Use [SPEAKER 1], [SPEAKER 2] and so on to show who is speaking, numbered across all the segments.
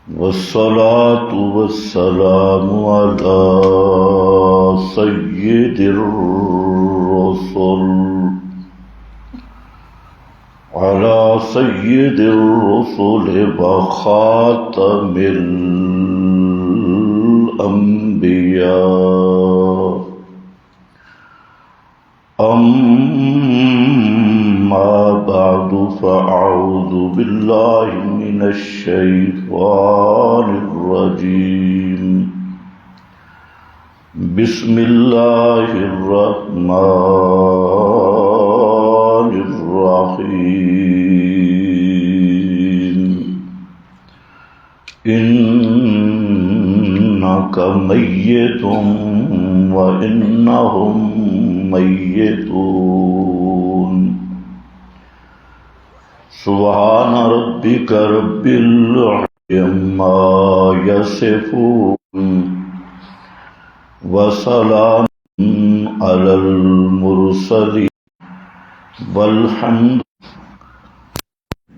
[SPEAKER 1] والصلاة والسلام على سيد الرسل وخاتم الأنبياء. أما بعد فأعوذ بالله من الشيطان الرجيم. بسم الله الرحمن الرحيم. إنك ميت وإنهم ميتون. سبحان ربك رب العزة عما يصفون وسلام على المرسلين والحمد.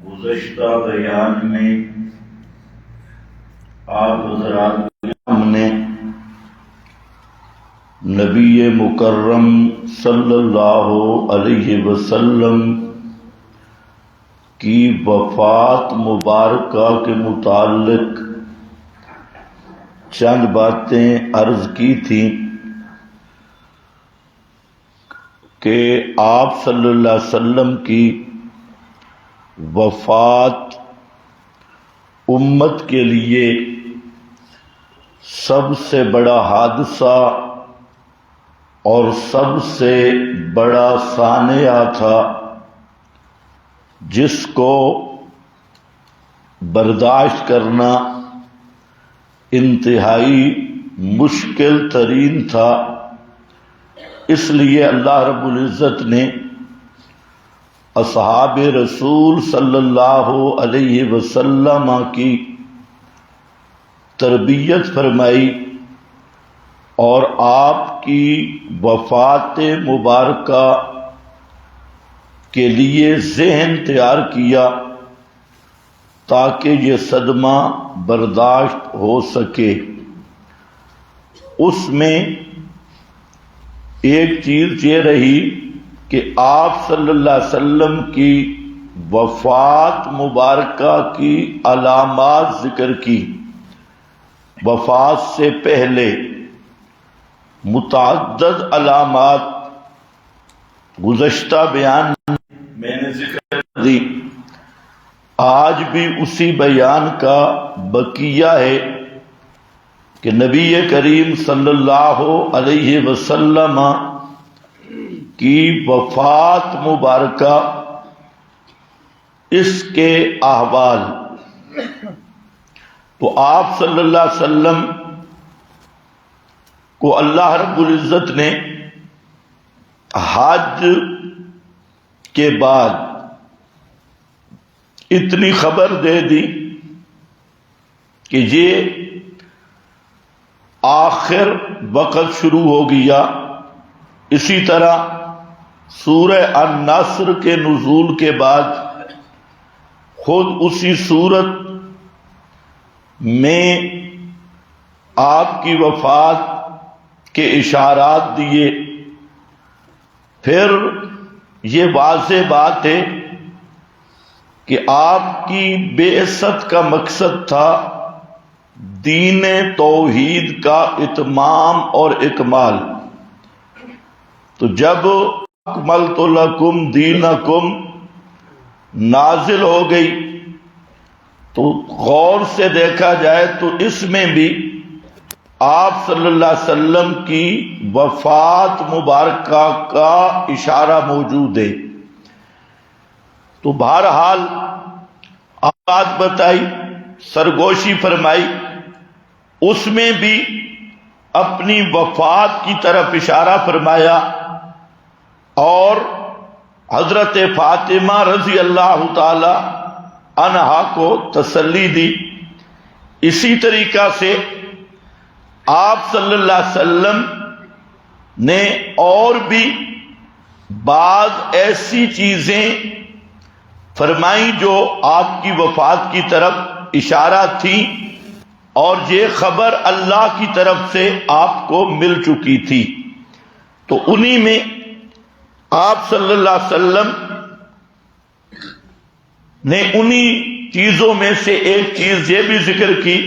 [SPEAKER 1] گزشتہ بیان میں آپ حضرات نے نبی مکرم صلی اللہ علیہ وسلم کی وفات مبارکہ کے متعلق چند باتیں عرض کی تھیں کہ آپ صلی اللہ علیہ وسلم کی وفات امت کے لیے سب سے بڑا حادثہ اور سب سے بڑا سانحہ تھا، جس کو برداشت کرنا انتہائی مشکل ترین تھا. اس لیے اللہ رب العزت نے اصحاب رسول صلی اللہ علیہ وسلم کی تربیت فرمائی اور آپ کی وفات مبارکہ کے لیے ذہن تیار کیا تاکہ یہ صدمہ برداشت ہو سکے. اس میں ایک چیز یہ رہی کہ آپ صلی اللہ علیہ وسلم کی وفات مبارکہ کی علامات ذکر کی. وفات سے پہلے متعدد علامات گزشتہ بیان میں نے ذکر دی. آج بھی اسی بیان کا بقیہ ہے کہ نبی کریم صلی اللہ علیہ وسلم کی وفات مبارکہ، اس کے احوال. تو آپ صلی اللہ علیہ وسلم کو اللہ رب العزت نے حج کے بعد اتنی خبر دے دی کہ یہ آخر وقت شروع ہو گیا. اسی طرح سورہ النصر کے نزول کے بعد خود اسی صورت میں آپ کی وفات کے اشارات دیے. پھر یہ واضح بات ہے کہ آپ کی بعثت کا مقصد تھا دین توحید کا اتمام اور اکمال. تو جب اکملت لکم دینکم نازل ہو گئی تو غور سے دیکھا جائے تو اس میں بھی آپ صلی اللہ علیہ وسلم کی وفات مبارکہ کا اشارہ موجود ہے. تو بہرحال بات بتائی، سرگوشی فرمائی، اس میں بھی اپنی وفات کی طرف اشارہ فرمایا اور حضرت فاطمہ رضی اللہ تعالی عنہا کو تسلی دی. اسی طریقہ سے آپ صلی اللہ علیہ وسلم نے اور بھی بعض ایسی چیزیں فرمائیں جو آپ کی وفات کی طرف اشارہ تھی اور یہ خبر اللہ کی طرف سے آپ کو مل چکی تھی۔ تو انہی میں آپ صلی اللہ علیہ وسلم نے انہی چیزوں میں سے ایک چیز یہ بھی ذکر کی،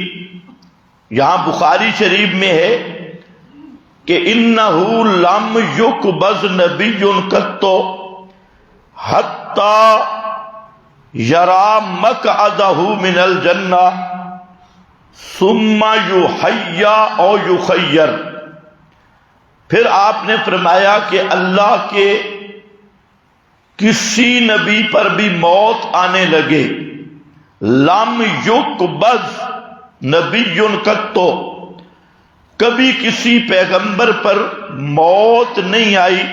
[SPEAKER 1] یہاں بخاری شریف میں ہے کہ انہو لم یقبض نبی قط حتی یری مقعدہ من الجنہ ثم یحیی او یخیر۔ پھر آپ نے فرمایا کہ اللہ کے کسی نبی پر بھی موت آنے لگے، لم یقبض نبی قط، کبھی کسی پیغمبر پر موت نہیں آئی،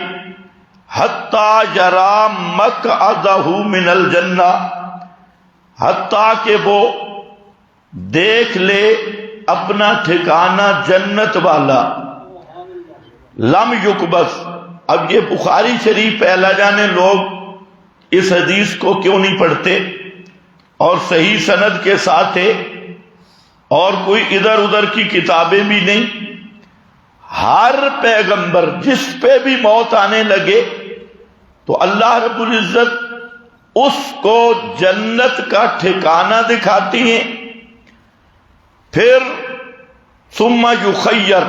[SPEAKER 1] حتی یری مقعدہ من الجنہ، حتیٰ کہ وہ دیکھ لے اپنا ٹھکانہ جنت والا۔ لم یقبض، اب یہ بخاری شریف پہلا جانے لوگ اس حدیث کو کیوں نہیں پڑھتے اور صحیح سند کے ساتھ ہے اور کوئی ادھر ادھر کی کتابیں بھی نہیں۔ ہر پیغمبر جس پہ بھی موت آنے لگے تو اللہ رب العزت اس کو جنت کا ٹھکانہ دکھاتی ہیں، پھر ثم یخیر،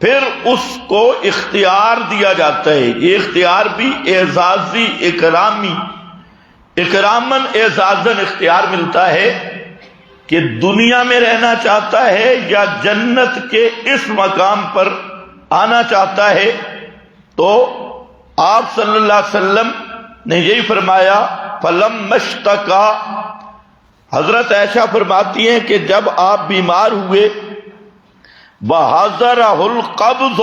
[SPEAKER 1] پھر اس کو اختیار دیا جاتا ہے۔ یہ اختیار بھی اعزازی اکرامن اعزازن اختیار ملتا ہے کہ دنیا میں رہنا چاہتا ہے یا جنت کے اس مقام پر آنا چاہتا ہے۔ تو آپ صلی اللہ علیہ وسلم نے یہی فرمایا، فلما اشتکا، حضرت عائشہ فرماتی ہیں کہ جب آپ بیمار ہوئے، وحضرہ القبض،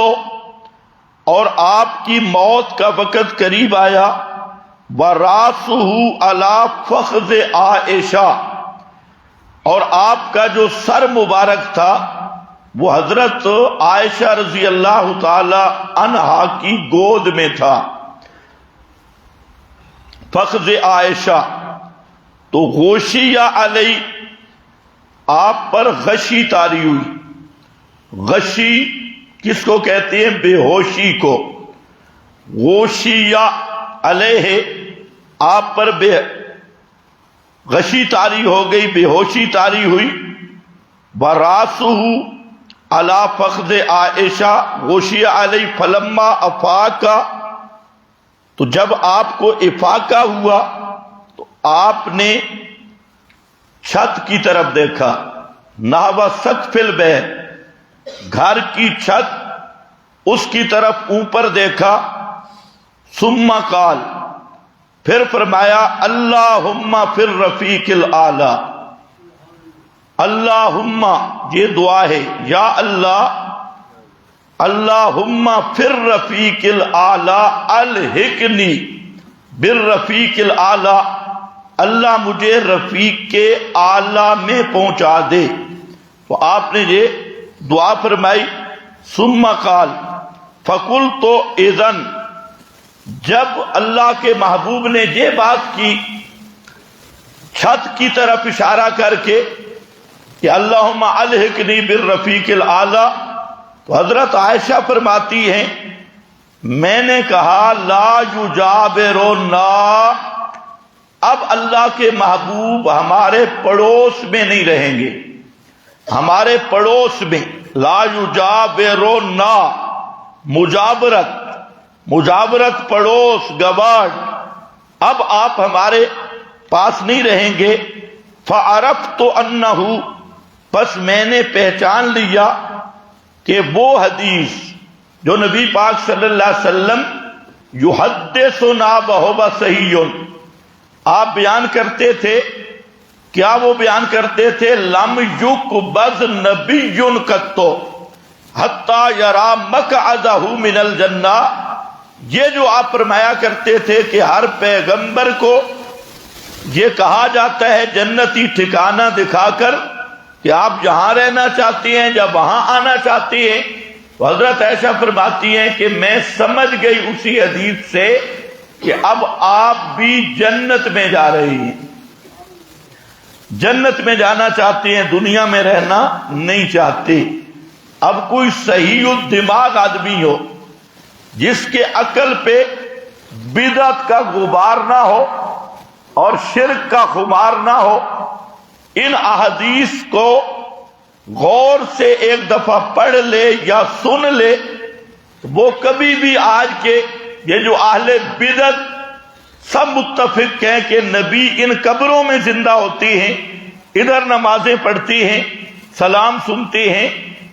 [SPEAKER 1] اور آپ کی موت کا وقت قریب آیا، وراسہ علی فخذ عائشہ، اور آپ کا جو سر مبارک تھا وہ حضرت عائشہ رضی اللہ تعالی عنہا کی گود میں تھا، فخذ عائشہ، تو غشی علی، آپ پر غشی طاری ہوئی۔ غشی کس کو کہتے ہیں؟ بے ہوشی کو۔ غشی علیہ، آپ پر غشی طاری ہو گئی، بے ہوشی طاری ہوئی۔ وراسہ علی فخذ عائشہ غشی علی، فلما افاقہ، تو جب آپ کو افاقہ ہوا تو آپ نے چھت کی طرف دیکھا، نحو سقف البیت، گھر کی چھت، اس کی طرف اوپر دیکھا۔ ثم قال، پھر فرمایا، اللہم فی الرفیق الاعلی، اللہم، یہ دعا ہے، یا اللہ، اللہم فی الرفیق الاعلی الحقنی بالرفیق الاعلی، اللہ مجھے رفیق کے اعلی میں پہنچا دے۔ تو آپ نے یہ دعا فرمائی۔ ثم قال، فقلت اذن، جب اللہ کے محبوب نے یہ بات کی چھت کی طرف اشارہ کر کے کہ اللہم الحقنی بالرفیق الاعلی، تو حضرت عائشہ فرماتی ہیں میں نے کہا لا یجاورنا، اب اللہ کے محبوب ہمارے پڑوس میں نہیں رہیں گے، ہمارے پڑوس میں، لا یجاورنا، مجاورت پڑوس، گوارڈ، اب آپ ہمارے پاس نہیں رہیں گے۔ فعرفت انہ، پس میں نے پہچان لیا کہ وہ حدیث جو نبی پاک صلی اللہ علیہ وسلم یحدثنا وہو صحیح، آپ بیان کرتے تھے، کیا وہ بیان کرتے تھے؟ لم یقبض نبی قط حتی یری مقعدہ من الجنہ، یہ جو آپ فرمایا کرتے تھے کہ ہر پیغمبر کو یہ کہا جاتا ہے جنتی ٹھکانہ دکھا کر کہ آپ جہاں رہنا چاہتی ہیں یا وہاں آنا چاہتی ہیں، تو حضرت عائشہ فرماتی ہیں کہ میں سمجھ گئی اسی حدیث سے کہ اب آپ بھی جنت میں جا رہی ہیں۔ جنت میں جانا چاہتے ہیں، دنیا میں رہنا نہیں چاہتے۔ اب کوئی صحیح الدماغ آدمی ہو جس کے عقل پہ بدعت کا غبار نہ ہو اور شرک کا خمار نہ ہو، ان احادیث کو غور سے ایک دفعہ پڑھ لے یا سن لے، وہ کبھی بھی آج کے یہ جو اہل بدعت سب متفق ہیں کہ نبی ان قبروں میں زندہ ہوتی ہیں، ادھر نمازیں پڑھتی ہیں، سلام سنتی ہیں،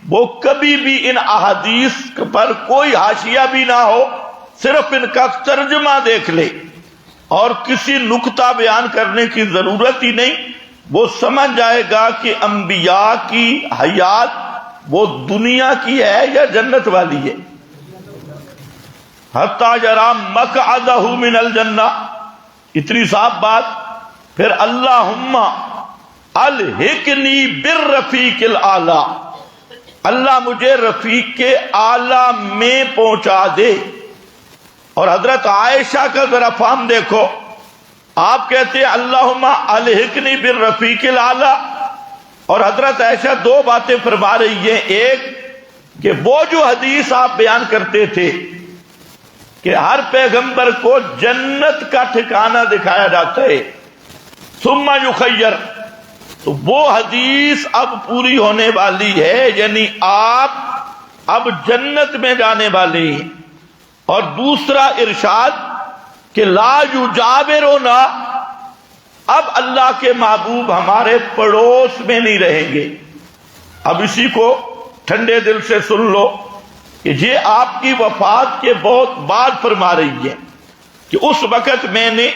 [SPEAKER 1] وہ کبھی بھی ان احادیث پر کوئی حاشیہ بھی نہ ہو، صرف ان کا ترجمہ دیکھ لے اور کسی نکتہ بیان کرنے کی ضرورت ہی نہیں، وہ سمجھ جائے گا کہ انبیاء کی حیات وہ دنیا کی ہے یا جنت والی ہے۔ حتیٰ یری مقعدہ من الجنہ، اتنی صاف بات۔ پھر اللہم الحقنی بالرفیق الاعلی، اللہ مجھے رفیق اعلی میں پہنچا دے۔ اور حضرت عائشہ کا ذرا فہم دیکھو، آپ کہتے ہیں اللہم الحقنی بالرفیق الاعلی، اور حضرت عائشہ دو باتیں فرما رہی ہیں۔ ایک کہ وہ جو حدیث آپ بیان کرتے تھے کہ ہر پیغمبر کو جنت کا ٹھکانہ دکھایا جاتا ہے، ثم یخیر، تو وہ حدیث اب پوری ہونے والی ہے، یعنی آپ اب جنت میں جانے والے ہیں۔ اور دوسرا ارشاد کہ لا یجاورنا، اب اللہ کے محبوب ہمارے پڑوس میں نہیں رہیں گے۔ اب اسی کو ٹھنڈے دل سے سن لو کہ یہ آپ کی وفات کے بہت بعد فرما رہی ہے، کہ اس وقت میں نے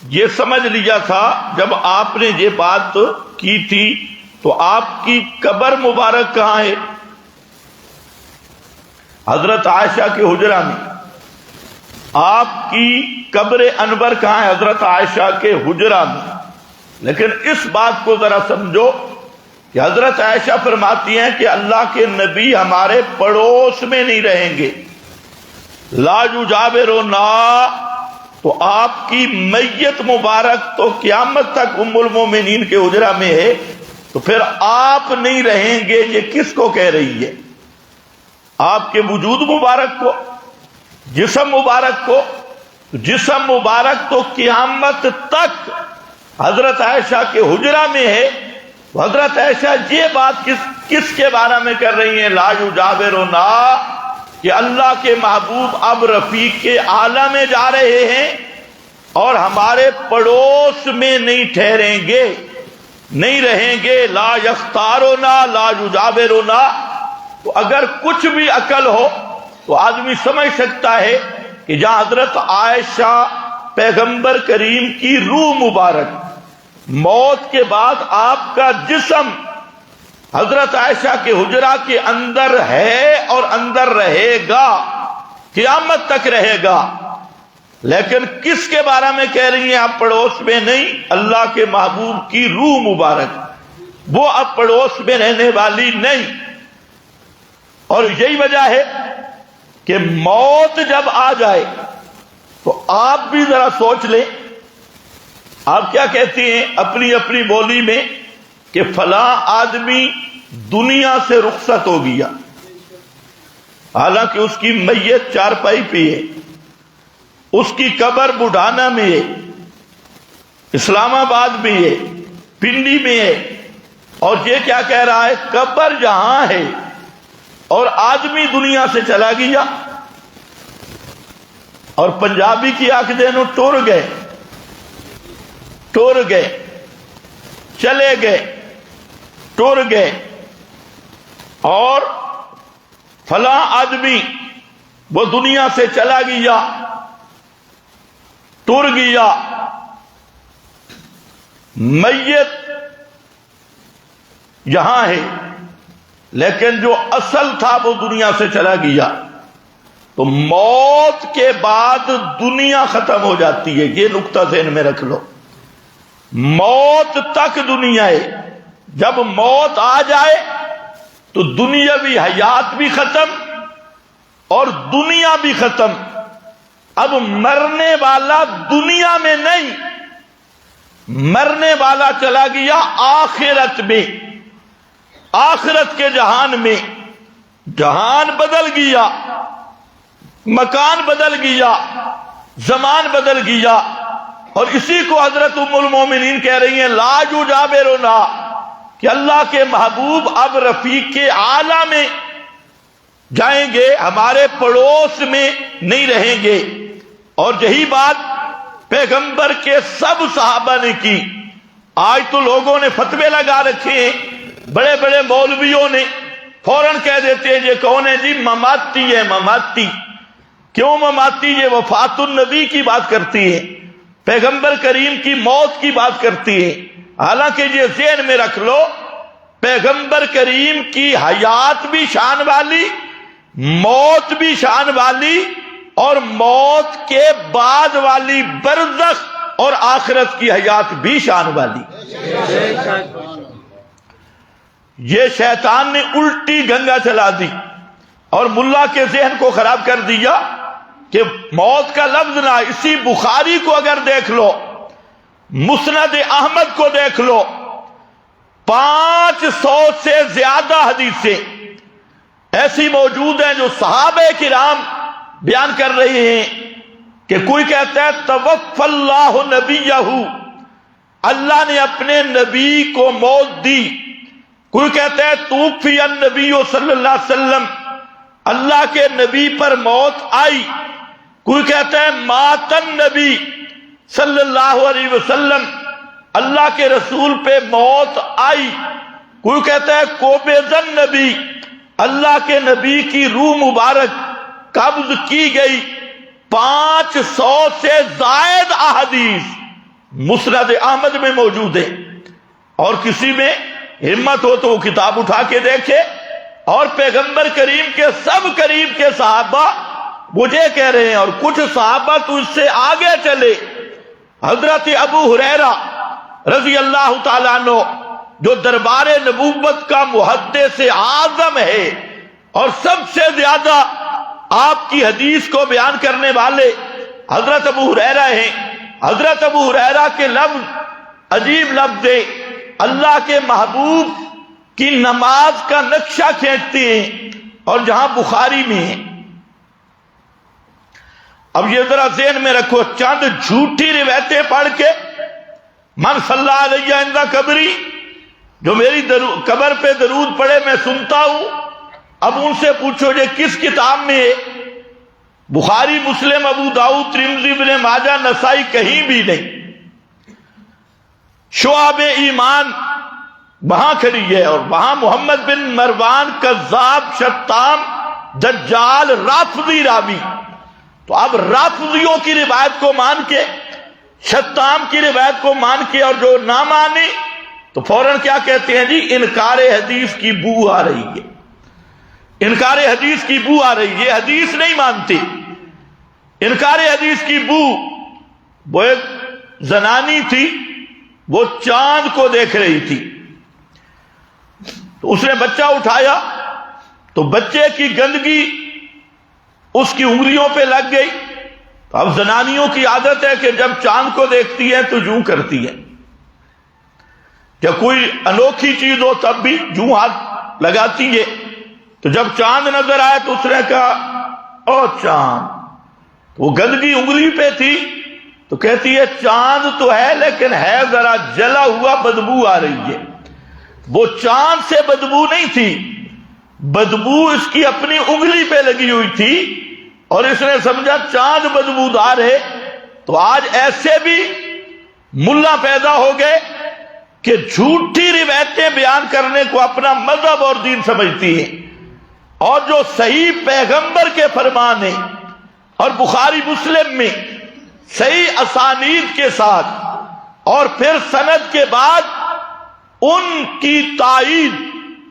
[SPEAKER 1] یہ سمجھ لیا تھا، جب آپ نے یہ بات کی تھی تو آپ کی قبر مبارک کہاں ہے؟ حضرت عائشہ کے حجرہ میں۔ آپ کی قبر انور کہاں ہے؟ حضرت عائشہ کے حجرہ میں۔ لیکن اس بات کو ذرا سمجھو کہ حضرت عائشہ فرماتی ہیں کہ اللہ کے نبی ہمارے پڑوس میں نہیں رہیں گے، لا یجاورنا، تو آپ کی میت مبارک تو قیامت تک ام المومنین کے حجرہ میں ہے، تو پھر آپ نہیں رہیں گے، یہ کس کو کہہ رہی ہے؟ آپ کے وجود مبارک کو، جسم مبارک کو؟ جسم مبارک تو قیامت تک حضرت عائشہ کے حجرہ میں ہے۔ حضرت عائشہ یہ بات کس کے بارے میں کر رہی ہیں؟ لا یجاورنا، کہ اللہ کے محبوب اب رفیق اعلیٰ میں جا رہے ہیں اور ہمارے پڑوس میں نہیں ٹھہریں گے، نہیں رہیں گے۔ لا یختارنا لا یجاورنا، تو اگر کچھ بھی عقل ہو تو آدمی سمجھ سکتا ہے کہ جہاں حضرت عائشہ پیغمبر کریم کی روح مبارک، موت کے بعد آپ کا جسم حضرت عائشہ کے حجرہ کے اندر ہے اور اندر رہے گا، قیامت تک رہے گا، لیکن کس کے بارے میں کہہ رہی ہیں آپ پڑوس میں نہیں؟ اللہ کے محبوب کی روح مبارک، وہ اب پڑوس میں رہنے والی نہیں۔ اور یہی وجہ ہے کہ موت جب آ جائے تو آپ بھی ذرا سوچ لیں، آپ کیا کہتی ہیں اپنی اپنی بولی میں کہ فلاں آدمی دنیا سے رخصت ہو گیا، حالانکہ اس کی میت چارپائی پہ ہے، اس کی قبر بڑھانا میں ہے، اسلام آباد میں ہے، پنڈی میں ہے، اور یہ کیا کہہ رہا ہے؟ قبر جہاں ہے اور آدمی دنیا سے چلا گیا۔ اور پنجابی کی آنکھ دینوں ٹور گئے، ٹور گئے، چلے گئے، ٹور گئے، اور فلاں آدمی وہ دنیا سے چلا گیا، ٹر گیا، میت یہاں ہے لیکن جو اصل تھا وہ دنیا سے چلا گیا۔ تو موت کے بعد دنیا ختم ہو جاتی ہے، یہ نقطہ ذہن میں رکھ لو۔ موت تک دنیا ہے، جب موت آ جائے تو دنیاوی حیات بھی ختم اور دنیا بھی ختم۔ اب مرنے والا دنیا میں نہیں، مرنے والا چلا گیا آخرت میں، آخرت کے جہان میں، جہان بدل گیا، مکان بدل گیا، زمان بدل گیا، اور اسی کو حضرت ام المومنین کہہ رہی ہیں لا یجاورنا، کہ اللہ کے محبوب اب رفیق اعلیٰ میں جائیں گے، ہمارے پڑوس میں نہیں رہیں گے۔ اور یہی بات پیغمبر کے سب صحابہ نے کی۔ آج تو لوگوں نے فتوے لگا رکھے ہیں، بڑے بڑے مولویوں نے فوراً کہہ دیتے ہیں یہ کون ہے جی؟ مماتی ہے، مماتی۔ کیوں مماتی؟ یہ وفات النبی کی بات کرتی ہے، پیغمبر کریم کی موت کی بات کرتی ہے۔ حالانکہ یہ ذہن میں رکھ لو، پیغمبر کریم کی حیات بھی شان والی، موت بھی شان والی، اور موت کے بعد والی برزخ اور آخرت کی حیات بھی شان والی۔ یہ شیطان نے الٹی گنگا چلا دی اور ملا کے ذہن کو خراب کر دیا کہ موت کا لفظ نہ، اسی بخاری کو اگر دیکھ لو، مسند احمد کو دیکھ لو، 500 سے زیادہ حدیثیں ایسی موجود ہیں جو صحابہ کرام بیان کر رہے ہیں کہ کوئی کہتا ہے توفی اللہ نبیہ، اللہ نے اپنے نبی کو موت دی، کوئی کہتا ہے توفی النبی صلی اللہ علیہ وسلم، اللہ کے نبی پر موت آئی، کوئی کہتا ہے مات النبی صلی اللہ علیہ وسلم، اللہ کے رسول پہ موت آئی، کوئی کہتا ہے قبض النبی، اللہ کے نبی کی روح مبارک قبض کی گئی۔ 500 سے زائد احادیث مسند احمد میں موجود ہے، اور کسی میں ہمت ہو تو وہ کتاب اٹھا کے دیکھے۔ اور پیغمبر کریم کے سب قریب کے صحابہ مجھے کہہ رہے ہیں، اور کچھ صحابہ تو اس سے آگے چلے، حضرت ابو ہریرہ رضی اللہ تعالیٰ عنہ جو دربار نبوت کا محدث اعظم ہے اور سب سے زیادہ آپ کی حدیث کو بیان کرنے والے حضرت ابو ہریرہ ہیں۔ حضرت ابو ہریرہ کے لفظ عجیب لفظ ہے، اللہ کے محبوب کی نماز کا نقشہ کھینچتے ہیں، اور جہاں بخاری میں ہے۔ اب یہ ذرا ذہن میں رکھو، چند جھوٹی روایتیں پڑھ کے من صلی علیہ عند قبری، جو میری قبر پہ درود پڑھے میں سنتا ہوں، اب ان سے پوچھو یہ کس کتاب میں ہے؟ بخاری، مسلم، ابو داؤد، ترمذی، ابن ماجہ، نسائی، کہیں بھی نہیں۔ شعب ایمان وہاں کھڑی ہے، اور وہاں محمد بن مروان کذاب، شتام، دجال، رافضی راوی۔ تو اب رافضیوں کی روایت کو مان کے، شتام کی روایت کو مان کے، اور جو نہ مانے تو فوراً کیا کہتے ہیں جی؟ انکار حدیث کی بو آ رہی ہے، انکار حدیث کی بو آ رہی ہے، یہ حدیث نہیں مانتے، انکار حدیث کی بو۔ وہ ایک زنانی تھی، وہ چاند کو دیکھ رہی تھی، تو اس نے بچہ اٹھایا تو بچے کی گندگی اس کی انگلیوں پہ لگ گئی۔ تو اب زنانیوں کی عادت ہے کہ جب چاند کو دیکھتی ہے تو یوں کرتی ہے، جب کوئی انوکھی چیز ہو تب بھی یوں ہاتھ لگاتی ہے۔ تو جب چاند نظر آئے تو اس نے کہا او چاند، وہ گندگی انگلی پہ تھی تو کہتی ہے چاند تو ہے لیکن ہے ذرا جلا ہوا، بدبو آ رہی ہے۔ وہ چاند سے بدبو نہیں تھی، بدبو اس کی اپنی انگلی پہ لگی ہوئی تھی، اور اس نے سمجھا چاند بدبودار ہے۔ تو آج ایسے بھی ملا پیدا ہو گئے کہ جھوٹی روایتیں بیان کرنے کو اپنا مذہب اور دین سمجھتی ہیں، اور جو صحیح پیغمبر کے فرمان ہیں اور بخاری مسلم میں صحیح اسانید کے ساتھ، اور پھر سند کے بعد ان کی تائید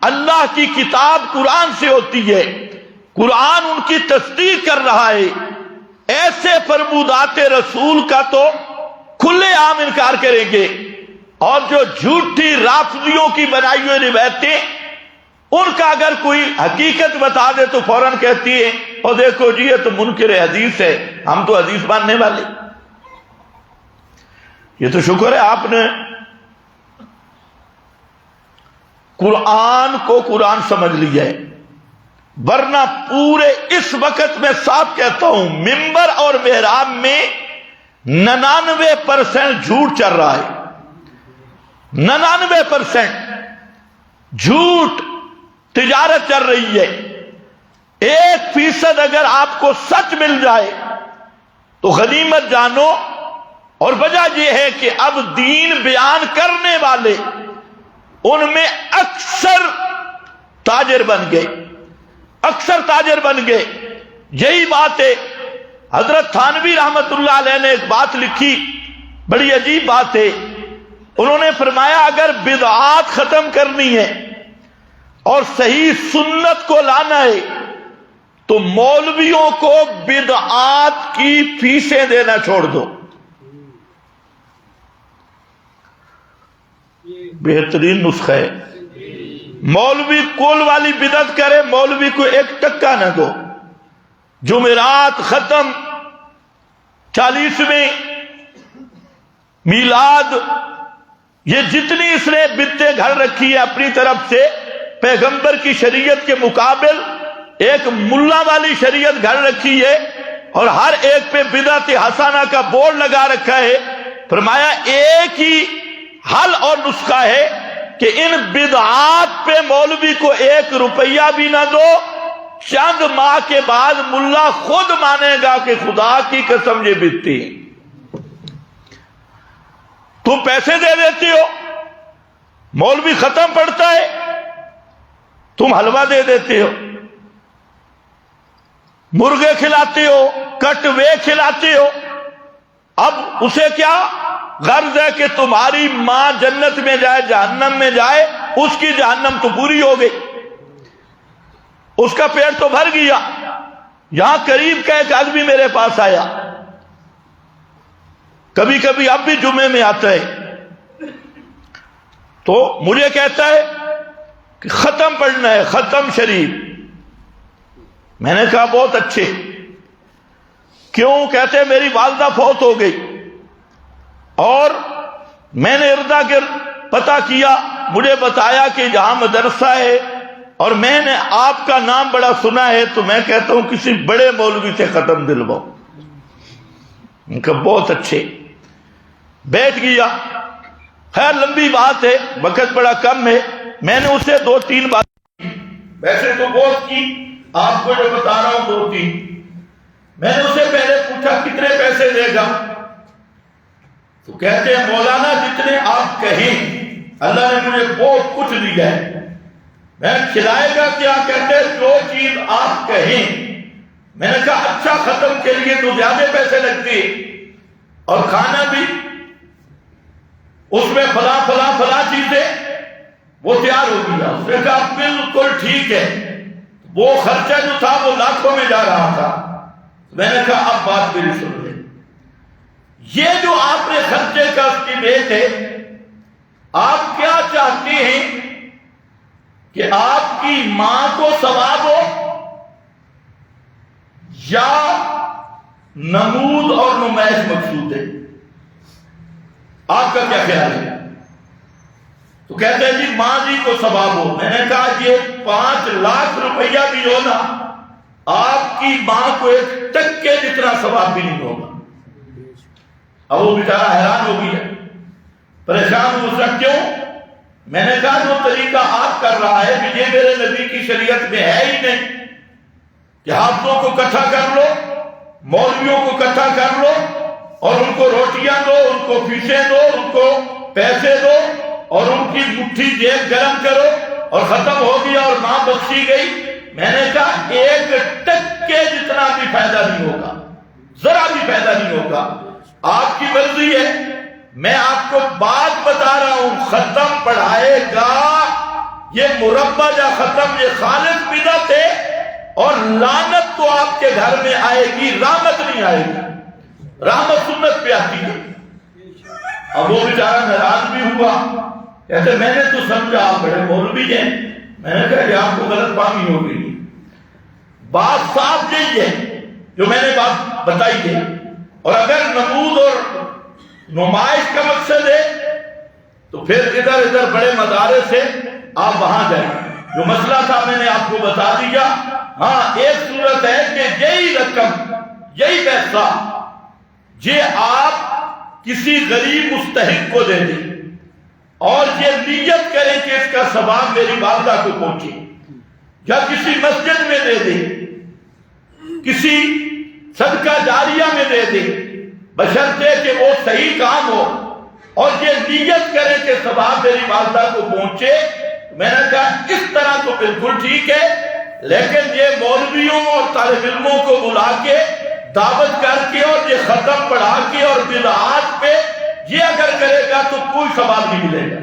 [SPEAKER 1] اللہ کی کتاب قرآن سے ہوتی ہے، قرآن ان کی تصدیق کر رہا ہے، ایسے فرمودات رسول کا تو کھلے عام انکار کریں گے۔ اور جو جھوٹی رافضیوں کی بنائی ہوئی روایتیں، ان کا اگر کوئی حقیقت بتا دے تو فوراً کہتی ہے اور دیکھو جی یہ تو منکر حدیث ہے، ہم تو حدیث ماننے والے۔ یہ تو شکر ہے آپ نے قرآن کو قرآن سمجھ لیا ہے، ورنہ پورے اس وقت میں صاف کہتا ہوں منبر اور محراب میں 99% جھوٹ چل رہا ہے، 99% جھوٹ تجارت چل رہی ہے۔ 1% اگر آپ کو سچ مل جائے تو غنیمت جانو، اور وجہ یہ ہے کہ اب دین بیان کرنے والے ان میں اکثر تاجر بن گئے، اکثر تاجر بن گئے۔ یہی بات ہے، حضرت تھانوی رحمت اللہ علیہ نے ایک بات لکھی، بڑی عجیب بات ہے۔ انہوں نے فرمایا اگر بدعات ختم کرنی ہے اور صحیح سنت کو لانا ہے تو مولویوں کو بدعات کی فیسیں دینا چھوڑ دو۔ بہترین نسخہ ہے۔ مولوی کول والی بدعت کرے، مولوی کو 1 ٹکا نہ دو۔ جمعرات ختم، 40ویں میلاد، یہ جتنی اس نے بدعتیں گھڑ رکھی ہے اپنی طرف سے، پیغمبر کی شریعت کے مقابل ایک ملا والی شریعت گھڑ رکھی ہے، اور ہر ایک پہ بدعت حسنہ کا بورڈ لگا رکھا ہے۔ فرمایا ایک ہی حل اور نسخہ ہے کہ ان بدعات پہ مولوی کو 1 روپیہ بھی نہ دو، چند ماہ کے بعد ملا خود مانے گا کہ خدا کی قسم یہ بدعتی ہے۔ تم پیسے دے دیتے ہو، مولوی ختم پڑتا ہے، تم حلوہ دے دیتے ہو، مرغے کھلاتے ہو، کٹ وے کھلاتے ہو۔ اب اسے کیا غرض ہے کہ تمہاری ماں جنت میں جائے جہنم میں جائے، اس کی جہنم تو پوری ہو گئی، اس کا پیٹ تو بھر گیا۔ یہاں قریب کا ایک آدمی میرے پاس آیا، کبھی کبھی اب بھی جمعے میں آتا ہے، تو مجھے کہتا ہے کہ ختم پڑھنا ہے، ختم شریف۔ میں نے کہا بہت اچھے، کیوں؟ کہتے میری والدہ فوت ہو گئی اور میں نے اردا گرد پتہ کیا، مجھے بتایا کہ جہاں مدرسہ ہے اور میں نے آپ کا نام بڑا سنا ہے، تو میں کہتا ہوں کسی بڑے مولوی سے ختم دلواؤ۔ ان کا بہت اچھے، بیٹھ گیا۔ خیر لمبی بات ہے، وقت بڑا کم ہے، میں نے اسے 2-3 بات کی، ویسے تو بہت کی، آپ کو جو بتا رہا ہوں 2-3۔ میں نے اسے پہلے پوچھا کتنے پیسے دے گا؟ تو کہتے ہیں مولانا جتنے آپ کہیں، اللہ نے مجھے بہت کچھ دیا ہے، میں کھلائے گا کیا؟ کہتے ہیں جو چیز آپ کہیں۔ میں نے کہا اچھا ختم کے لیے تو زیادہ پیسے لگتے اور کھانا بھی، اس میں فلاں چیزیں، وہ تیار ہو گیا۔ اس نے کہا بالکل ٹھیک ہے، وہ خرچہ جو تھا وہ لاکھوں میں جا رہا تھا۔ میں نے کہا اب بات میری سن لیں، یہ جو آپ نے خرچے کا اسٹیمیٹ ہے، آپ کیا چاہتے ہیں کہ آپ کی ماں کو ثواب ہو یا نمود اور نمائش مقصود ہے؟ آپ کا کیا خیال ہے؟ تو کہتے ہیں جی ماں جی کو ثواب ہو۔ میں نے کہا یہ 5 لاکھ روپیہ بھی ہو نا، آپ کی ماں کو 1 ٹکے جتنا ثواب بھی نہیں ہوگا۔ اب وہ بیچارہ حیران ہو گیا، پریشان ہو سکتا کیوں؟ میں نے کہا جو طریقہ آپ کر رہا ہے کہ یہ میرے نبی کی شریعت میں ہے ہی نہیں کہ حافظوں کو اکٹھا کر لو، مولویوں کو اکٹھا کر لو اور ان کو روٹیاں دو، ان کو فیسیں دو، ان کو پیسے دو اور ان کی مٹھی جیب گرم کرو اور ختم ہو گیا اور ماں بخشی گئی۔ میں نے کہا 1 ٹکے جتنا بھی فائدہ نہیں ہوگا، ذرا بھی فائدہ نہیں ہوگا۔ آپ کی مرضی ہے، میں آپ کو بات بتا رہا ہوں، ختم پڑھائے گا یہ مربع یا ختم، یہ خالص بدعت ہے، اور لعنت تو آپ کے گھر میں آئے گی، رحمت نہیں آئے گی۔ رحمت سنت پہ آتی ہے۔ اب وہ بیچارہ ناراض بھی ہوا، کہتے میں نے تو سمجھا آپ بڑے مولوی ہیں۔ میں نے کہا کہ آپ کو غلط فہمی ہو گئی، بات صاف یہی ہے جو میں نے بات بتائی ہے، اور اگر نمود اور نمائش کا مقصد ہے تو پھر ادھر ادھر بڑے مدارس سے آپ وہاں جائیں. جو مسئلہ تھا میں نے آپ کو بتا دیا. ہاں ایک صورت ہے کہ یہی رقم یہی پیسہ یہ آپ کسی غریب مستحق کو دے دیں اور یہ نیت کریں کہ اس کا ثواب میری والدہ کو پہنچے, یا کسی مسجد میں دے دیں, کسی صدقہ جاریہ میں دے دیں, بشرطے کہ وہ صحیح کام ہو اور یہ نیت کریں کہ ثواب میری والدہ کو پہنچے. میں نے کہا اس طرح تو بالکل ٹھیک ہے, لیکن یہ مولویوں اور طالب علموں کو بلا کے دعوت کر کے اور یہ ختم پڑھا کے اور بدعات پہ یہ اگر کرے گا تو کوئی ثواب نہیں ملے گا.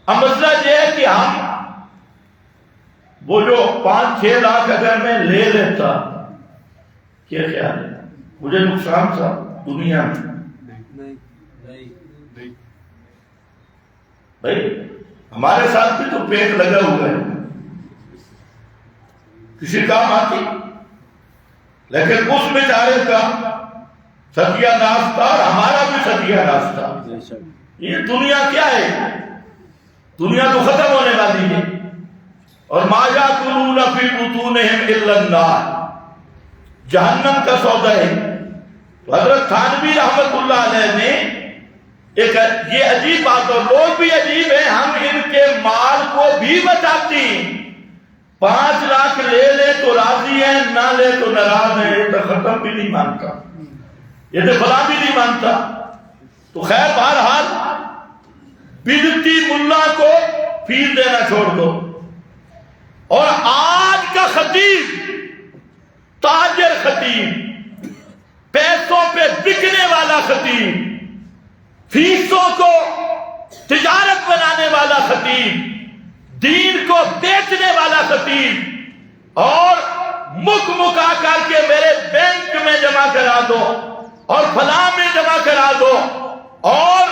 [SPEAKER 1] اب مسئلہ یہ ہے کہ ہم وہ جو 5-6 لاکھ اگر میں لے لیتا, کیا خیال ہے مجھے نقصان تھا دنیا میں؟ بھائی ہمارے ساتھ بھی تو پیٹ لگا ہوا ہے, کسی کام آتی, لیکن اس بیچارے کا ستیہ ناس تھا اور ہمارا بھی ستیہ ناس تھا. یہ دنیا کیا ہے؟ دنیا تو ختم ہونے والی ہے. اور ما یاکلون فی بطونہم الا النار, جہنم کا سودا ہے. حضرت تھانوی رحمت اللہ علیہ نے ایک یہ عجیب بات, اور لوگ بھی عجیب ہیں, ہم ان کے مال کو بھی بچاتے ہیں. 5 لاکھ لے لے تو راضی ہیں, نہ لے تو ناراض ہیں. یہ تو ختم بھی نہیں مانتا, یہ تو فلاں بھی نہیں مانتا. تو خیر بہرحال بدعتی ملا کو فیس دینا چھوڑ دو. اور آج کا خطیب, تاجر خطیب, پیسوں پہ بکنے والا خطیب, فیسوں کو تجارت بنانے والا خطیب, دین کو بیچنے والا خطیب, اور مک مکا کر کے میرے بینک میں جمع کرا دو اور فلاں میں جمع کرا دو, اور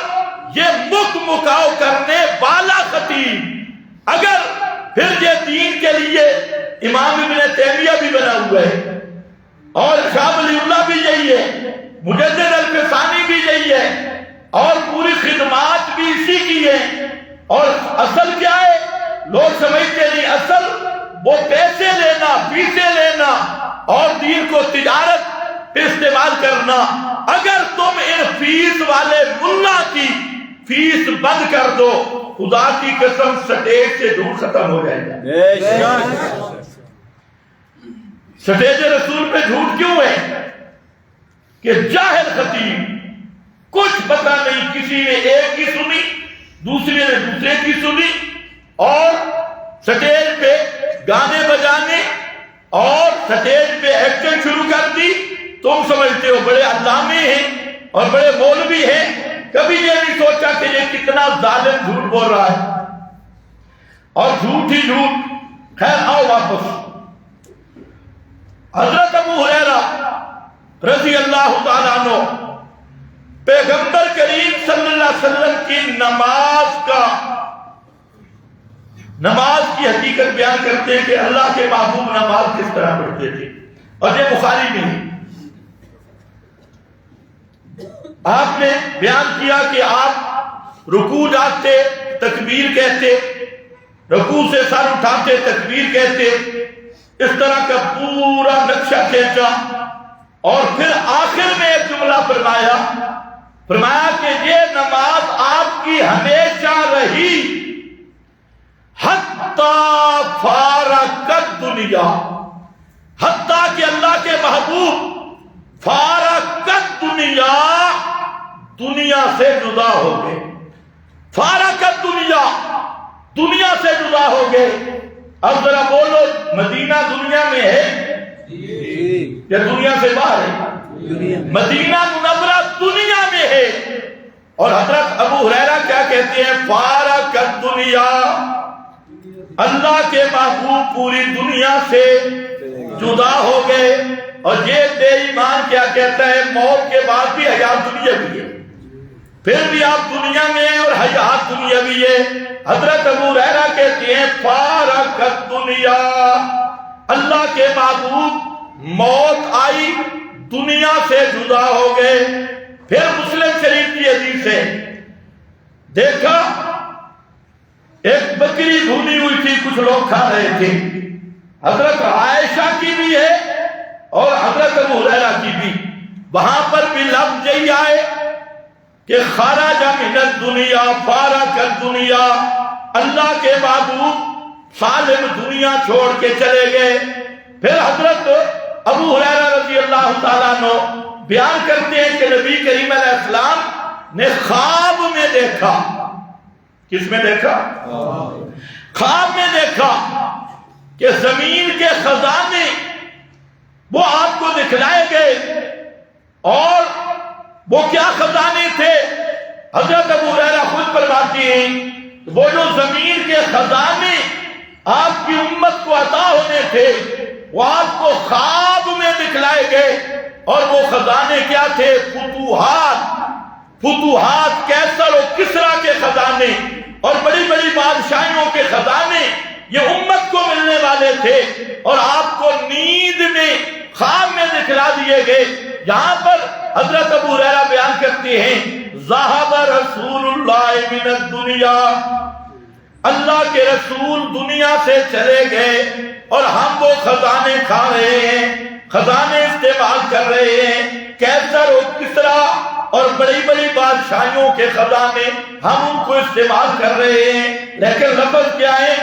[SPEAKER 1] یہ مک مکاؤ کرنے والا خطیب اگر پھر یہ دین کے لیے امام ابن تیمیہ بھی بنا ہوا ہے اور شاہ ولی اللہ بھی یہی ہے, مجدد الفسانی بھی یہی ہے, اور پوری خدمات بھی اسی کی ہے. اور اصل کیا ہے لوگ سمجھتے نہیں, اصل وہ پیسے لینا, فیسیں لینا اور دین کو تجارت پہ استعمال کرنا. اگر تم ان فیس والے ملا کی فیس بند کر دو, خدا کی قسم سٹیج سے دور ختم ہو جائے گا. سٹیج رسول پہ جھوٹ کیوں ہے کہ جاہل خطیب, کچھ پتا نہیں, کسی نے ایک کی سنی, دوسرے نے دوسرے کی سنی, اور سٹیج پہ گانے بجانے اور سٹیج پہ ایکٹنگ شروع کر دی. تم سمجھتے ہو بڑے علامے ہیں اور بڑے مولوی ہیں, کبھی یہ نہیں سوچا کہ یہ کتنا ظالم جھوٹ بول رہا ہے, اور جھوٹ ہی جھوٹ. خیر آؤ واپس. حضرت ابو ہریرہ رضی اللہ تعالیٰ عنہ پیغمبر کریم صلی اللہ علیہ وسلم کی نماز کی حقیقت بیان کرتے ہیں کہ اللہ کے محبوب نماز کس طرح پڑھتے تھے, اور یہ بخاری میں ہے. آپ نے بیان کیا کہ آپ رکوع جاتے تکبیر کہتے, رکوع سے سر اٹھاتے تکبیر کہتے, اس طرح کا پورا نقشہ کھینچا, اور پھر آخر میں ایک جملہ فرمایا کہ یہ نماز آپ کی ہمیشہ رہی حتیٰ فارقت دنیا, حتیٰ کہ اللہ کے محبوب فارقت دنیا, دنیا سے جدا ہو گئے. فارقت دنیا, دنیا سے جدا ہو گئے. اب ذرا بولو, مدینہ دنیا میں ہے یا دنیا سے باہر ہے؟ مدینہ منورہ دنیا میں ہے. اور حضرت ابو ہریرہ کیا کہتے ہیں, فارقت دنیا, اللہ کے محبوب پوری دنیا سے جدا ہو گئے. اور یہ بے ایمان کیا کہتا ہے, موت کے بعد بھی حیات دنیا بھی ہے, پھر بھی آپ دنیا میں ہیں اور حیات دنیا بھی ہے. حضرت ابو ہریرہ کہتے ہیں فارقت دنیا, اللہ کے محبوب موت آئی, دنیا سے جدا ہو گئے, پھر مسلم شریف کی حدیث ہے، دیکھا ایک بکری بھونی ہوئی تھی، کچھ لوگ کھا رہے تھے، حضرت عائشہ کی بھی ہے اور حضرت ابو ہریرہ کی بھی، وہاں پر بھی لفظ یہی آئے کہ خرج من الدنیا فارق الدنیا، اللہ کے محبوب سالم دنیا چھوڑ کے چلے گئے۔ پھر حضرت ابو ہریرہ رضی اللہ تعالیٰ عنہ بیان کرتے ہیں کہ نبی کریم علیہ السلام نے خواب میں دیکھا، کس میں دیکھا؟ خواب میں دیکھا کہ زمین کے خزانے وہ آپ کو دکھلائے گئے، اور وہ کیا خزانے تھے؟ حضرت ابو ہریرہ خود فرماتے ہیں وہ جو زمین کے خزانے آپ کی امت کو عطا ہونے تھے وہ آپ کو خواب میں دکھلائے گئے، اور وہ خزانے کیا تھے؟ فتوحات کیسر و کسرا کے خزانے اور بڑی بڑی بادشاہیوں کے خزانے یہ امت کو ملنے والے تھے، اور آپ کو نیند میں خواب میں دکھلا دیے گئے۔ یہاں پر حضرت ابو ہریرہ بیان کرتے ہیں ذہب رسول اللہ من الدنیا، اللہ کے رسول دنیا سے چلے گئے اور ہم وہ خزانے کھا رہے ہیں، خزانے استعمال کر رہے ہیں، کیسر و کسرا اور بڑی بڑی بادشاہیوں کے خزانے ہم ان کو استعمال کر رہے ہیں، لیکن لفظ کیا ہے؟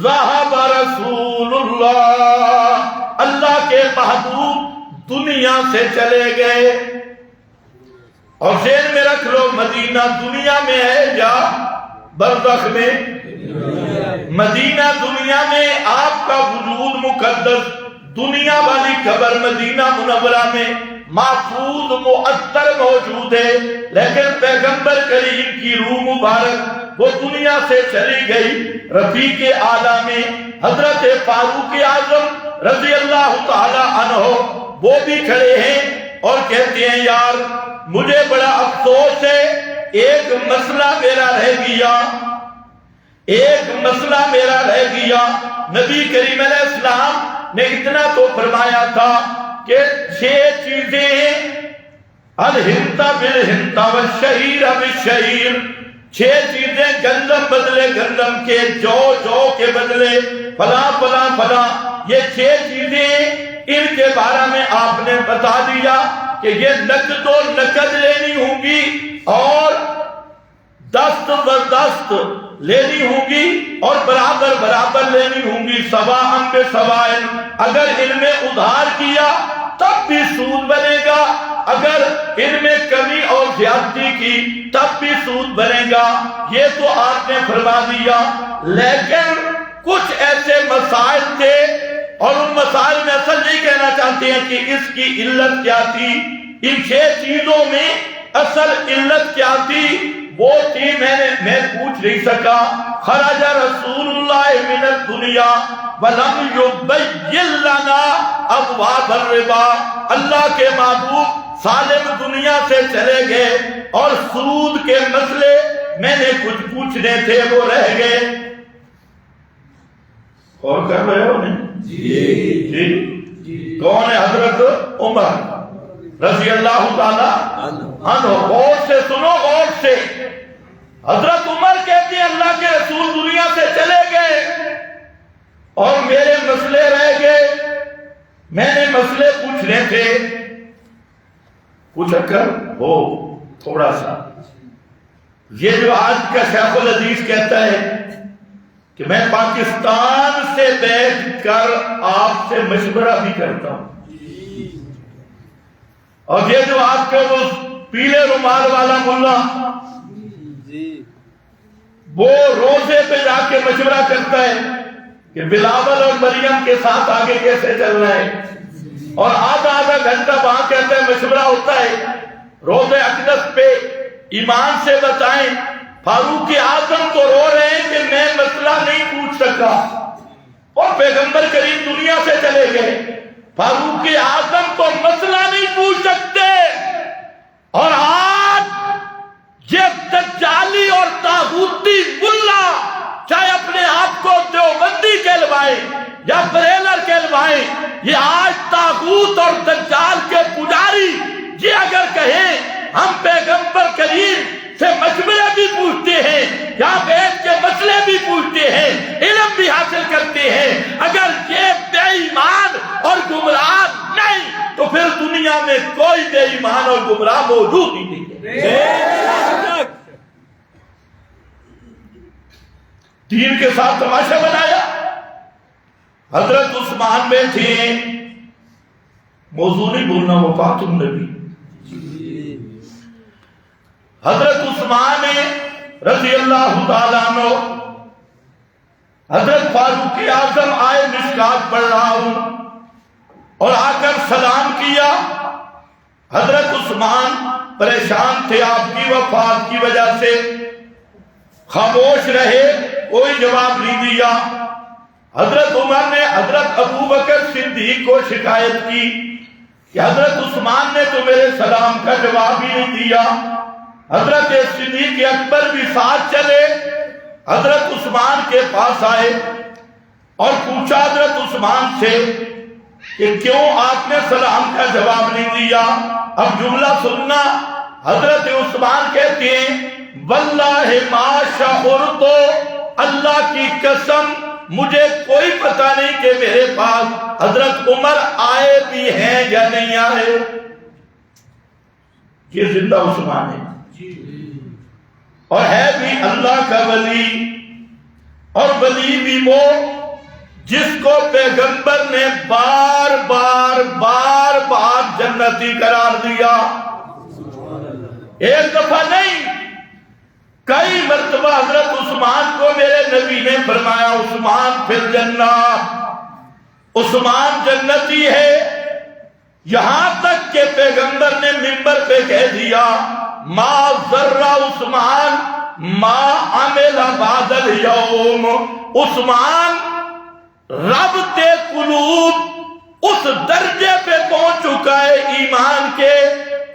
[SPEAKER 1] ذہب رسول اللہ، اللہ کے محبوب دنیا سے چلے گئے۔ اور ذہن میں رکھ لو مدینہ دنیا میں ہے یا برزخ میں؟ مدینہ دنیا میں، آپ کا وجود مقدس دنیا والی خبر مدینہ منورہ میں محفوظ معطر موجود ہے، لیکن پیغمبر کریم کی روح مبارک وہ دنیا سے چلی گئی۔ رفیق اعلیٰ میں حضرت فاروق اعظم رضی اللہ تعالی عنہ وہ بھی کھڑے ہیں اور کہتے ہیں یار مجھے بڑا افسوس ہے، ایک مسئلہ میرا رہ گیا، ایک مسئلہ میرا رہ گیا۔ نبی کریم علیہ السلام نے اتنا تو فرمایا تھا کہ 6 چیزیں ہیں، الہنتا بالہنتا والشعیر بالشعیر، 6 چیزیں گندم بدلے گندم کے، جو کے بدلے فلاں فلاں فلاں، یہ 6 چیزیں ان کے بارے میں آپ نے بتا دیا کہ یہ نقد و نقد لینی ہوں گی اور دست بردست لینی ہوں گی اور برابر برابر لینی ہوں گی، سواء بسواء۔ اگر ان میں ادھار کیا تب بھی سود بنے گا، اگر ان میں کمی اور زیادتی کی تب بھی سود بنے گا، یہ تو آپ نے فرما دیا۔ لیکن کچھ ایسے مسائل تھے اور ان مسائل میں اصل نہیں کہنا چاہتے ہیں کہ اس کی علت کیا تھی، ان 6 چیزوں میں اصل علت کیا تھی وہ تھی میں پوچھ نہیں سکا۔ خرج رسول اللہ من الدنیا ولم یبین لنا ابواب الربا، اللہ کے محبوب سالم دنیا سے چلے گئے اور سود کے مسئلے میں نے کچھ پوچھنے تھے وہ رہ گئے۔ اور کر رہے ہو نہیں؟ جی کون ہے؟ حضرت عمر رضی اللہ تعالی عنہ۔ غور سے سنو، غور سے۔ حضرت عمر کہتے ہیں اللہ کے رسول دنیا سے چلے گئے اور میرے مسئلے رہ گئے، میں نے مسئلے پوچھنے تھے، کچھ اکر ہو تھوڑا سا۔ یہ جو آج کا شیخ الحدیث کہتا ہے کہ میں پاکستان سے بیٹھ کر آپ سے مشورہ بھی کرتا ہوں، اور یہ جو آپ کے وہ پیلے رومال والا ملا وہ روزے پہ جا کے مشورہ کرتا ہے کہ بلاول اور مریم کے ساتھ آگے کیسے چلنا ہے، اور آدھا گھنٹہ وہاں کہتا ہے مشورہ ہوتا ہے روزے اقدس پہ، ایمان سے بتائیں۔ فاروق اعظم تو رو رہے ہیں کہ میں مسئلہ نہیں پوچھ سکا، اور پیغمبر کریم دنیا سے چلے گئے، فاروق اعظم تو مسئلہ نہیں پوچھ سکتے۔ اور آج یہ دجالی اور طاغوتی ملا چاہے اپنے آپ کو دیوبندی کہلوائے یا بریلر کہلوائے، یہ آج طاغوت اور دجال کے پجاری یہ اگر کہیں ہم پیغمبر کریم سے مشورے بھی پوچھتے ہیں، یا بیت کے مسئلے بھی پوچھتے ہیں، علم بھی حاصل کرتے ہیں۔ اگر یہ بے ایمان اور گمراہ نہیں تو پھر دنیا میں کوئی بے ایمان اور گمراہ موجود ہی نہیں ہے۔ دین کے ساتھ تماشا بنایا۔ حضرت عثمان بیٹھے، موضوع نہیں بولنا، وفات النبی۔ حضرت عثمان رضی اللہ تعالیٰ عنہ، حضرت فاروق اعظم آئے، مشکات پڑھ رہا ہوں، اور آ کر سلام کیا۔ حضرت عثمان پریشان تھے آپ کی وفات کی وجہ سے، خاموش رہے، کوئی جواب نہیں دیا۔ حضرت عمر نے حضرت ابو بکر صدیق کو شکایت کی کہ حضرت عثمان نے تو میرے سلام کا جواب ہی نہیں دیا۔ حضرت صدیق اکبر بھی ساتھ چلے، حضرت عثمان کے پاس آئے اور پوچھا حضرت عثمان سے کہ کیوں آپ نے سلام کا جواب نہیں دیا؟ اب جملہ سننا۔ حضرت عثمان کہتے ہیں واللہ ما شعرت، اللہ کی قسم مجھے کوئی پتہ نہیں کہ میرے پاس حضرت عمر آئے بھی ہیں یا نہیں آئے۔ یہ زندہ عثمان ہے اور ہے بھی اللہ کا ولی، اور ولی بھی وہ جس کو پیغمبر نے بار بار جنتی قرار دیا۔ ایک دفعہ نہیں، کئی مرتبہ حضرت عثمان کو میرے نبی نے فرمایا عثمان فی الجنہ، عثمان جنتی ہے۔ یہاں تک کہ پیغمبر نے منبر پہ کہہ دیا ما ضر عثمان ما عمل بعد اليوم، عثمان ربط قلوب اس درجے پہ پہنچ چکا ہے ایمان کے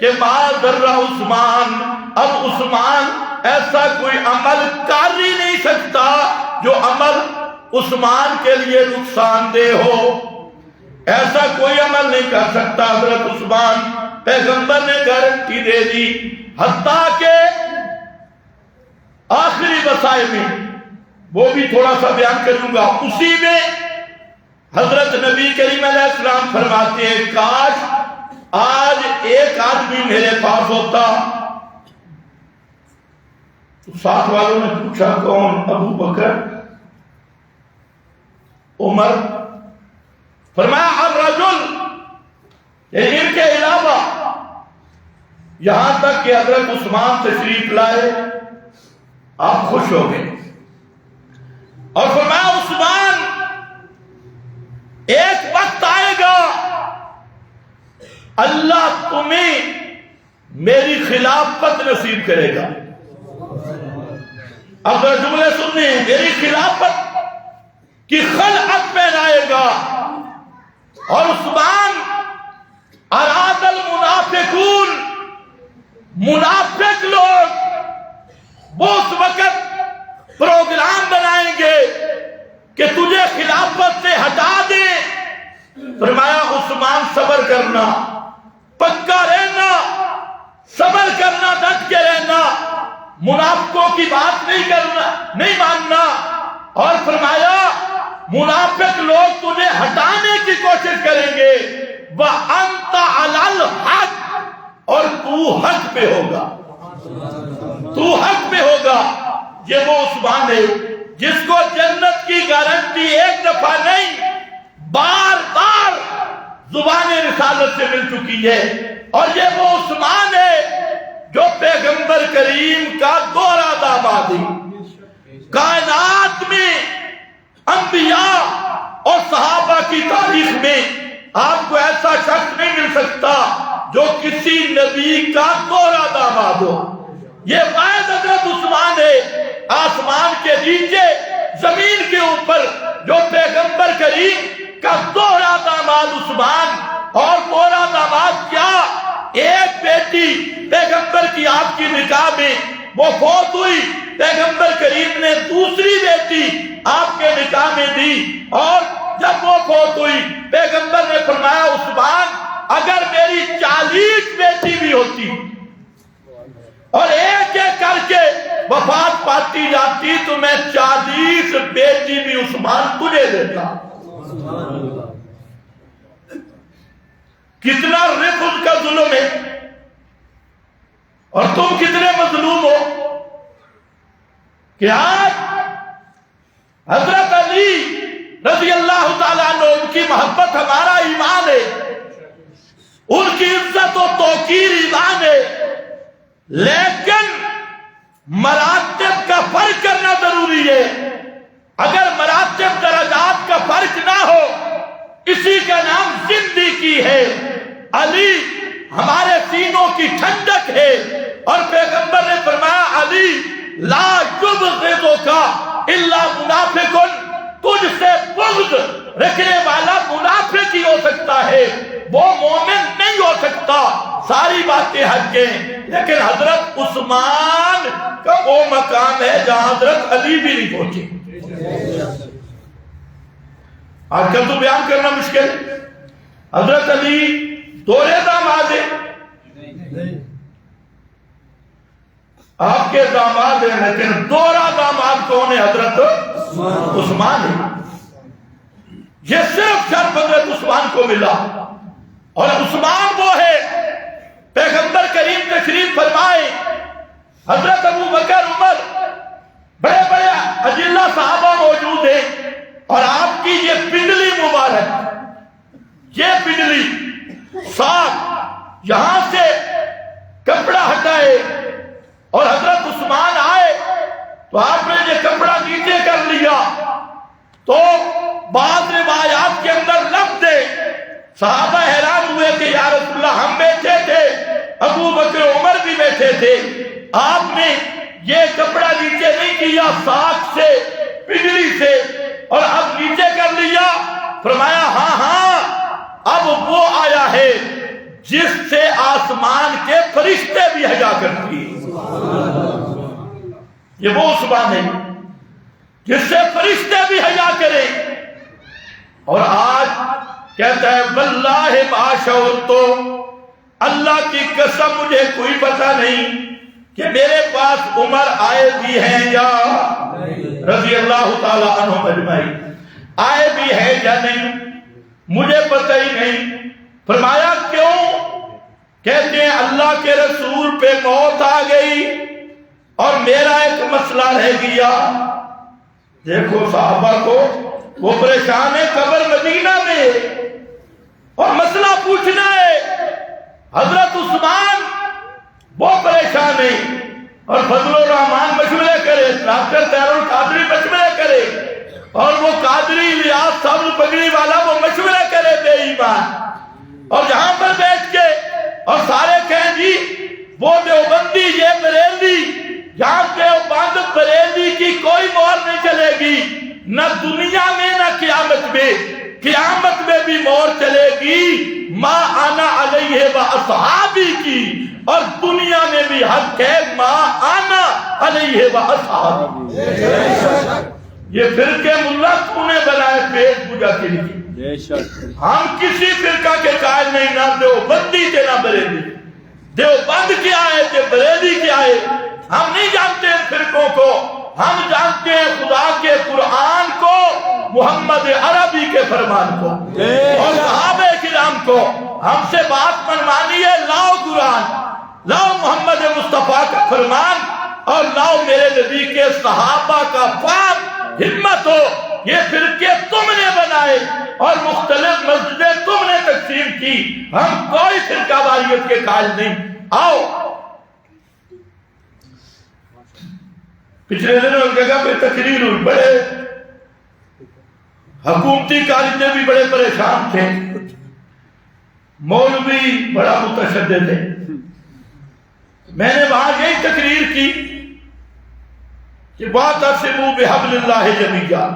[SPEAKER 1] کہ ما ضر عثمان، اب عثمان ایسا کوئی عمل کر ہی نہیں سکتا جو عمل عثمان کے لیے نقصان دہ ہو، ایسا کوئی عمل نہیں کر سکتا۔ حضرت عثمان پیغمبر نے گارنٹی دے دی، حتیٰ کہ آخری وصایا میں، وہ بھی تھوڑا سا بیان کروں گا، اسی میں حضرت نبی کریم علیہ السلام فرماتے ہیں کاش آج ایک آدمی میرے پاس ہوتا۔ تو ساتھ والوں نے پوچھا کون؟ ابو بکر، عمر؟ فرمایا الرجل، ان کے علاوہ، یہاں تک کہ حضرت عثمان تشریف لائے، آپ خوش ہو گئے اور فرمایا عثمان ایک وقت آئے گا اللہ تمہیں میری خلافت نصیب کرے گا۔ اب جملے سننے، میری خلافت کی خلعت پہنائے گا، اور عثمان اراد المنافقون، منافق لوگ وہ اس وقت پروگرام بنائیں گے کہ تجھے خلافت سے ہٹا دیں۔ فرمایا عثمان صبر کرنا، پکا رہنا، صبر کرنا، ڈٹ کے رہنا، منافقوں کی بات نہیں کرنا، نہیں ماننا، اور فرمایا منافق لوگ تجھے ہٹانے کی کوشش کریں گے، وَأَنْتَ عَلَى الْحَقِّ، اور تو حق پہ ہوگا، تو حق پہ ہوگا۔ یہ وہ عثمان ہے جس کو جنت کی گارنٹی ایک دفعہ نہیں بار بار زبان رسالت سے مل چکی ہے، اور یہ وہ عثمان ہے جو پیغمبر کریم کا دوہرا داماد ہے۔ کائنات میں انبیاء اور صحابہ کی تاریخ میں آپ کو ایسا شخص نہیں مل سکتا جو کسی نبی کا دوہرا داماد ہو۔ یہ واحد حضرت عثمان ہے آسمان کے نیچے زمین کے اوپر جو پیغمبر کریم کا دوہرا داماد عثمان، اور دوہرا داماد کیا، ایک بیٹی پیغمبر کی آپ کی نکاح میں وہ فوت ہوئی، پیغمبر کریم نے دوسری بیٹی آپ کے نکاح میں دی، اور جب وہ فوت ہوئی پیغمبر نے فرمایا عثمان اگر میری 40 بیٹی بھی ہوتی اور ایک ایک کر کے وفات پاتی جاتی تو میں 40 بیٹی بھی عثمان تجھے دیتا. کتنا رفض کا ظلم ہے اور تم کتنے مظلوم ہو کہ آج حضرت علی رضی اللہ تعالیٰ عنہ ان کی محبت ہمارا ایمان ہے، ان کی عزت و توقیر ایمان ہے، لیکن مراتب کا فرق کرنا ضروری ہے. اگر مراتب درجات کا فرق نہ ہو اسی کا نام زندگی ہے. علی ہمارے سینوں کی ٹھنڈک ہے اور پیغمبر نے فرمایا علی لا یبغضک الا منافق، تجھ سے بغض رکھنے والا منافق ہی ہو سکتا ہے، وہ مومن نہیں ہو سکتا. ساری باتیں حق ہیں، لیکن حضرت عثمان کا وہ مقام ہے جہاں حضرت علی بھی نہیں پہنچے. آج کل تو بیان کرنا مشکل. حضرت علی دورے داماد ہیں، آپ کے داماد ہیں، لیکن دورہ داماد کون ہے؟ حضرت عثمان ہے. یہ صرف شرف حضرت عثمان کو ملا، اور عثمان وہ ہے پیغمبر کریم تشریف فرمائے، حضرت ابو بکر عمر بڑے بڑے اجلہ صحابہ موجود ہیں، اور آپ کی یہ پنڈلی مبارک، یہ پنڈلی ساتھ یہاں سے کپڑا ہٹائے اور حضرت عثمان آئے تو آپ نے یہ کپڑا نیچے کر لیا تو بعض روایات کے اندر لفظ ہے، صحابہ حیران ہوئے کہ یا رسول اللہ ہم بیٹھے تھے، ابو بکر عمر بھی بیٹھے تھے، آپ نے یہ کپڑا نیچے نہیں کیا ساکھ سے پنڈلی سے اور اب نیچے کر لیا. فرمایا ہاں ہاں اب وہ آیا ہے جس سے آسمان کے فرشتے بھی حیا کرتی ہیں. یہ وہ عثمان ہے جس سے فرشتے بھی حیا کریں. اور آج کہتا ہے واللہ ما شعرت، اللہ کی قسم مجھے کوئی پتہ نہیں کہ میرے پاس عمر آئے بھی ہیں یا رضی اللہ تعالی عنہ اجمعین آئے بھی ہیں یا نہیں، مجھے پتہ ہی نہیں. فرمایا کیوں؟ کہتے ہیں اللہ کے رسول پہ موت آ گئی اور میرا ایک مسئلہ رہ گیا. دیکھو صحابہ کو وہ پریشان ہے، قبر مدینہ میں اور مسئلہ پوچھنا ہے. حضرت عثمان وہ پریشان ہے اور فضل الرحمان مشورے کرے، ڈاکٹر طاہر القادری مشورے کرے، اور وہ قادری الیاس صاحب پگڑی والا وہ مشورے کرے بے ایمان. اور جہاں پر بیٹھ کے اور سارے کہیں جی وہ دیوبندی یہ بریلوی، یہاں دیوبند بریلوی کی کوئی مہر نہیں چلے گی، نہ دنیا میں نہ قیامت میں. قیامت میں بھی مہر چلے گی ما انا علیہ و اصحابی کی، اور دنیا میں بھی حق ہے ما انا علیہ و اصحابی. یہ فرقے ملا تو نے بنائے پیٹ پوجا کے لیے، ہم کسی فرقہ کے قائل نہیں، نہ دیوبندی تھے نہ بریلی. دیوبند کیا ہے کہ بریلی کیا ہے ہم نہیں جانتے ان فرقوں کو، ہم جانتے ہیں خدا کے قرآن کو، محمد عربی کے فرمان کو اور صحابہ کرام کو. ہم سے بات منوانی ہے، لاؤ قرآن، لاؤ محمد مصطفیٰ کا فرمان اور لاؤ میرے نبی کے صحابہ کا فہم. ہمت ہو، یہ فرقے تم نے بنائے اور مختلف مسجدیں تم نے تقسیم کی، ہم کوئی فرقہ واریت کے قائل نہیں. آؤ پچھلے دنوں ایک جگہ پہ تقریر ہوئی، بڑے حکومتی کالجیں بھی بڑے پریشان تھے، مولوی بڑا متشدد ہے. میں نے وہاں یہی تقریر کی کہ وَاعْتَصِمُوا بِحَبْلِ اللَّهِ جَمِيعًا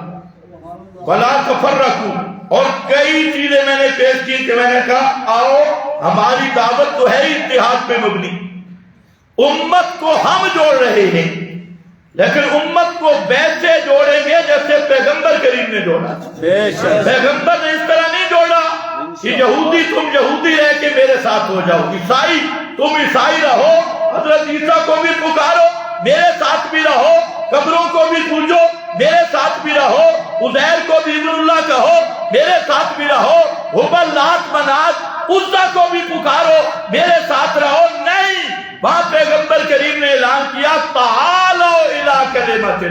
[SPEAKER 1] وَلَا تَفَرَّقُوا، اور کئی چیزیں میں نے پیش کی کہ میں نے کہا آؤ ہماری دعوت تو ہے اتحاد پہ مبنی، امت کو ہم جوڑ رہے ہیں لیکن امت کو ویسے جوڑیں گے جیسے پیغمبر کریم نے جوڑا. پیغمبر نے اس طرح نہیں جوڑا کہ یہودی تم یہودی رہ کے میرے ساتھ ہو جاؤ، عیسائی تم عیسائی رہو حضرت عیسیٰ کو بھی پکارو میرے ساتھ بھی رہو، قبروں کو بھی پوجو میرے ساتھ بھی رہو، عزیر کو بھی ابن اللہ کہو میرے ساتھ بھی رہو، حبل لات منات عزا کو بھی پکارو میرے ساتھ رہو۔ نہیں، وہاں پیغمبر کریم نے اعلان کیا تعالوا الی کلمۃ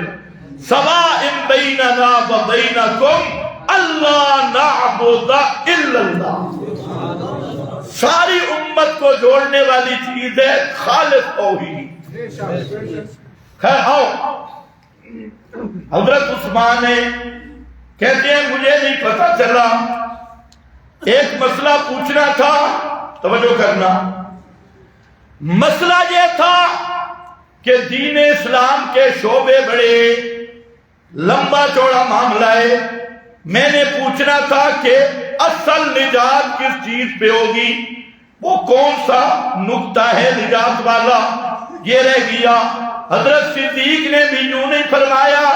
[SPEAKER 1] سواء بیننا و بینکم اللہ نعبد الا اللہ۔ ساری امت کو جوڑنے والی چیز ہے خالص توحید۔ خیر آؤ، حضرت عثمان نے کہتے ہیں مجھے نہیں پتا چلا، ایک مسئلہ پوچھنا تھا، توجہ کرنا، مسئلہ یہ تھا کہ دین اسلام کے شعبے بڑے لمبا چوڑا معاملہ ہے، میں نے پوچھنا تھا کہ اصل نجات کس چیز پہ ہوگی، وہ کون سا نقطہ ہے نجات والا، یہ رہ گیا۔ حضرت صدیق نے بھی یوں نہیں فرمایا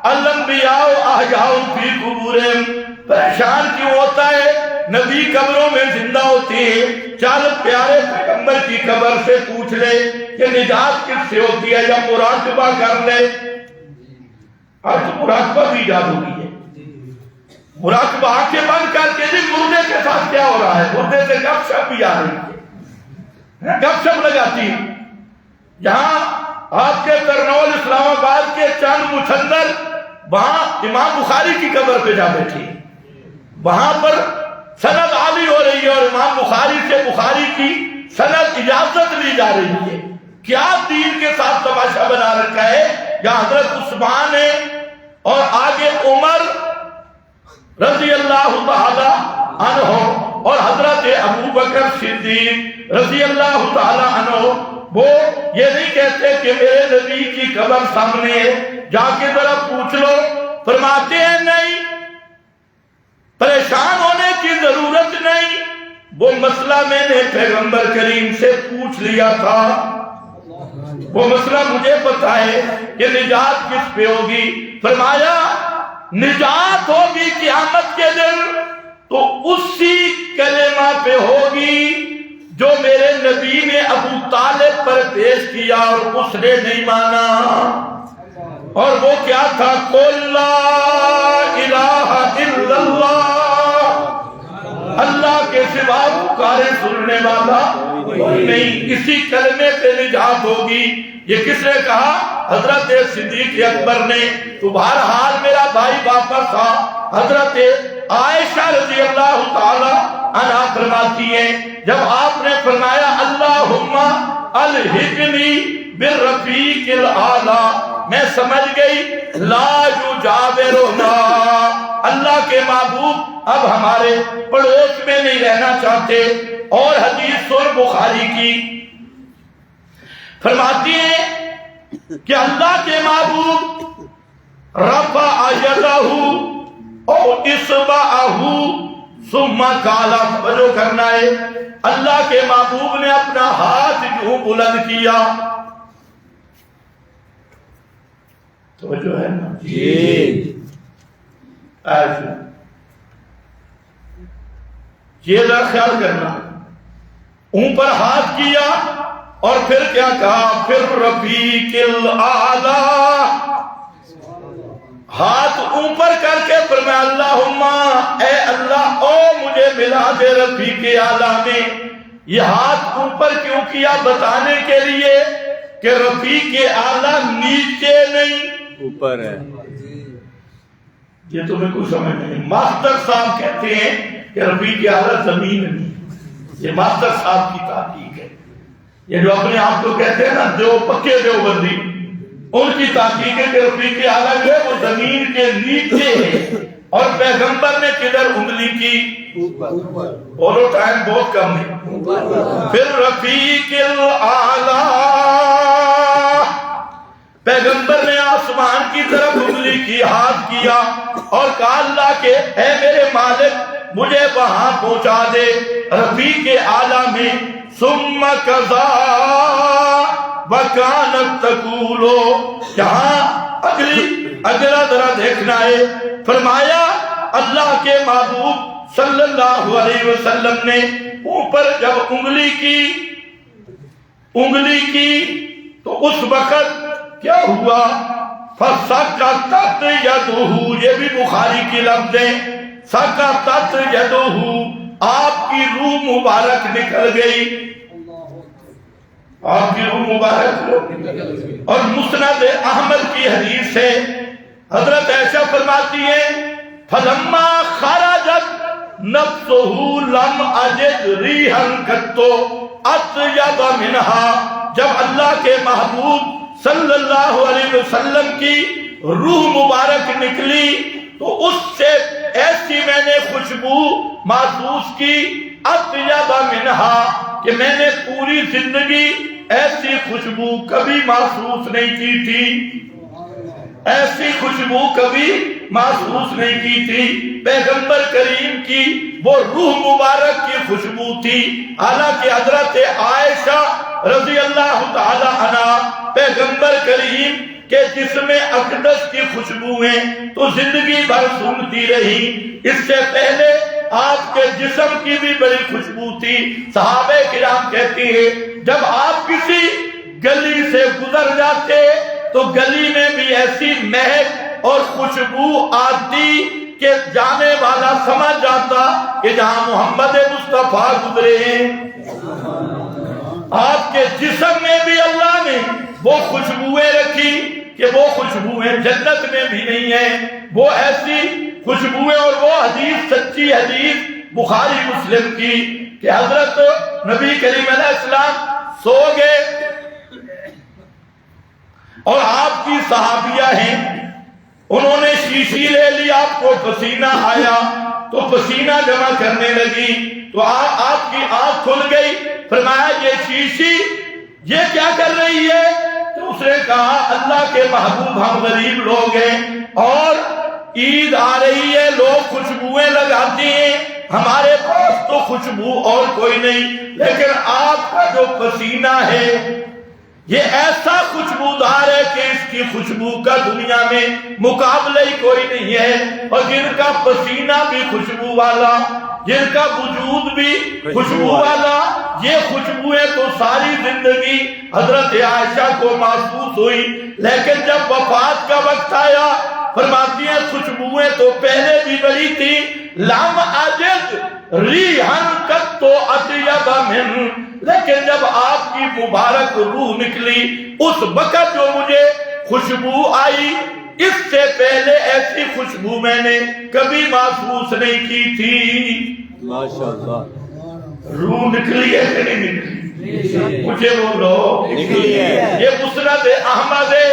[SPEAKER 1] الانبیاء احیاء فی قبورہم، پریشان کیوں ہوتا ہے، نبی قبروں میں زندہ ہوتی ہے، چل پیارے پیغمبر کی قبر سے پوچھ لے کہ نجات کس سے ہوتی ہے، یا مراقبہ کر لے۔ آج تو مراقبہ بھی ایجاد ہو گئی ہے، مراقبہ آنکھیں بند کر کے بھی مردے کے ساتھ کیا ہو رہا ہے، مردے سے گپ شپ بھی آ رہی ہے، گپ شپ لگاتی ہے۔ یہاں آپ کے ترنول اسلام آباد کے چند مچھندر وہاں امام بخاری کی قبر پہ جا بیٹھی، وہاں پر سند عالی ہو رہی ہے اور امام بخاری سے بخاری کی سند اجازت لی جا رہی ہے۔ کیا دین کے ساتھ تماشا بنا رکھا ہے؟ یا حضرت عثمان ہے اور آگے عمر رضی اللہ تعالی عنہ اور حضرت ابو بکر صدیق رضی اللہ تعالی عنہ، وہ یہ نہیں کہتے کہ میرے نبی کی قبر سامنے ہے، جا کے ذرا پوچھ لو، فرماتے ہیں نہیں، پریشان ہونے کی ضرورت نہیں، وہ مسئلہ میں نے پیغمبر کریم سے پوچھ لیا تھا، وہ مسئلہ مجھے پتا ہے کہ نجات کس پہ ہوگی۔ فرمایا نجات ہوگی قیامت کے دن تو اسی کلمہ پہ ہوگی جو میرے نبی نے ابو طالب پر پیش کیا اور اس نے نہیں مانا، اور وہ کیا تھا، قُل لا الہ الا اللہ، اللہ کے سوا پکارے سننے والا کوئی نہیں، اسی کلمے پہ نجات ہوگی۔ یہ کس نے کہا؟ حضرت صدیق اکبر نے۔ تو بہرحال میرا بھائی واپس آ، حضرت عائشہ رضی اللہ تعالی عنہا فرماتی ہے جب آپ نے فرمایا اللہم الحقنی بالرفیق الاعلی، میں سمجھ گئی لا یجاورنا، اللہ کے محبوب اب ہمارے پڑوس میں نہیں رہنا چاہتے۔ اور حدیث سن بخاری کی، فرماتی ہیں کہ اللہ کے محبوب رفع یدہ او اصبعہ ثم قال، توجہ کرنا ہے، اللہ کے محبوب نے اپنا ہاتھ یوں بلند کیا، توجہ ہے نا جی، ایسے یہ ذرا خیال کرنا، اوپر ہاتھ کیا اور پھر کیا کہا، پھر رفیق الاعلی، ہاتھ اوپر کر کے فرمایا اللہم، اے اللہ او مجھے ملا دے رفیق اعلیٰ میں۔ یہ ہاتھ اوپر کیوں کیا؟ بتانے کے لیے کہ رفیق اعلیٰ نیچے نہیں اوپر ہے۔ یہ تمہیں کچھ سمجھ نہیں، ماسٹر صاحب کہتے ہیں کہ رفیق اعلیٰ زمین نہیں، یہ ماسٹر صاحب کی تحقیق ہے، یہ جو اپنے آپ کو کہتے ہیں نا جو پکے دیوبندی، ان کی تحقیق ہے کہ رفیق اعلیٰ جو ہے وہ زمین کے نیچے ہے، اور پیغمبر نے کدھر انگلی کی؟ بولو ٹائم بہت کم ہے۔ پھر رفیق الاعلیٰ، پیغمبر نے آسمان کی طرف انگلی کی، ہاتھ کیا اور کہا اللہ کے اے میرے مالک مجھے وہاں پہنچا دے رفیق اعلیٰ میں۔ ثم قضا وکانت تقول، یہاں اگلا ذرا دیکھنا ہے، فرمایا اللہ کے محبوب صلی اللہ علیہ وسلم نے اوپر جب انگلی کی انگلی کی تو اس وقت کیا ہوا؟ فسقطت یدہ، یہ بھی بخاری کی لفظ ہے، سقطت یدہ، آپ کی روح مبارک نکل گئی، آپ کی روح مبارک۔ اور مسند احمد کی حدیث ہے، حضرت عائشہ فرماتی ہے فلما خرجت نفسہ لم اجد ریحا قط اطیب منہا، جب اللہ کے محبوب صلی اللہ علیہ وسلم کی روح مبارک نکلی تو اس سے ایسی میں نے خوشبو محسوس کی، اطیب منہا، کہ میں نے پوری زندگی ایسی خوشبو کبھی محسوس نہیں کی تھی، ایسی خوشبو کبھی محسوس نہیں کی تھی۔ پیغمبر کریم کی وہ روح مبارک کی خوشبو تھی، حالانکہ حضرت عائشہ رضی اللہ تعالی عنہ پیغمبر کریم کے جسم اقدس کی خوشبوئیں تو زندگی بھر سنتی رہی، اس سے پہلے آپ کے جسم کی بھی بڑی خوشبو تھی۔ صحابہ کرام کہتی ہیں جب آپ کسی گلی سے گزر جاتے تو گلی میں بھی ایسی مہک اور خوشبو آتی کہ جانے والا سمجھ جاتا کہ جہاں محمد مصطفیٰ گزرے ہیں۔ آپ کے جسم میں بھی اللہ نے وہ خوشبوئیں رکھی کہ وہ خوشبوئیں جنت میں بھی نہیں ہیں، وہ ایسی خوشبوئیں۔ اور وہ حدیث سچی حدیث بخاری مسلم کی کہ حضرت نبی کریم علیہ السلام سو گئے اور آپ کی صحابیہ ہیں، انہوں نے شیشی لے لی، آپ کو پسینہ آیا تو پسینہ جمع کرنے لگی تو آپ کی آنکھ کھل گئی، فرمایا یہ شیشی یہ کیا کر رہی ہے؟ تو اس نے کہا اللہ کے محبوب ہم غریب لوگ ہیں اور عید آ رہی ہے، لوگ خوشبوئیں لگاتے ہیں، ہمارے پاس تو خوشبو اور کوئی نہیں، لیکن آپ کا جو پسینہ ہے یہ ایسا خوشبودار ہے کہ اس کی خوشبو کا دنیا میں مقابلہ ہی کوئی نہیں ہے، اور جن کا پسینہ بھی خوشبو والا، جن کا وجود بھی خوشبو والا، یہ خوشبوئیں تو ساری زندگی حضرت عائشہ کو محسوس ہوئی، لیکن جب وفات کا وقت آیا فرماتی ہیں خوشبوئیں تو پہلے بھی بڑی تھی، لم اجد ریحا قط اطیب من، لیکن جب آپ کی مبارک روح نکلی اس وقت جو مجھے خوشبو آئی، اس سے پہلے ایسی خوشبو میں نے کبھی محسوس نہیں کی تھی۔ ماشاءاللہ، روح نکلی ہے کہ نہیں نکلی؟ مجھے بولو نکلی ہے۔ یہ مسند احمد ہے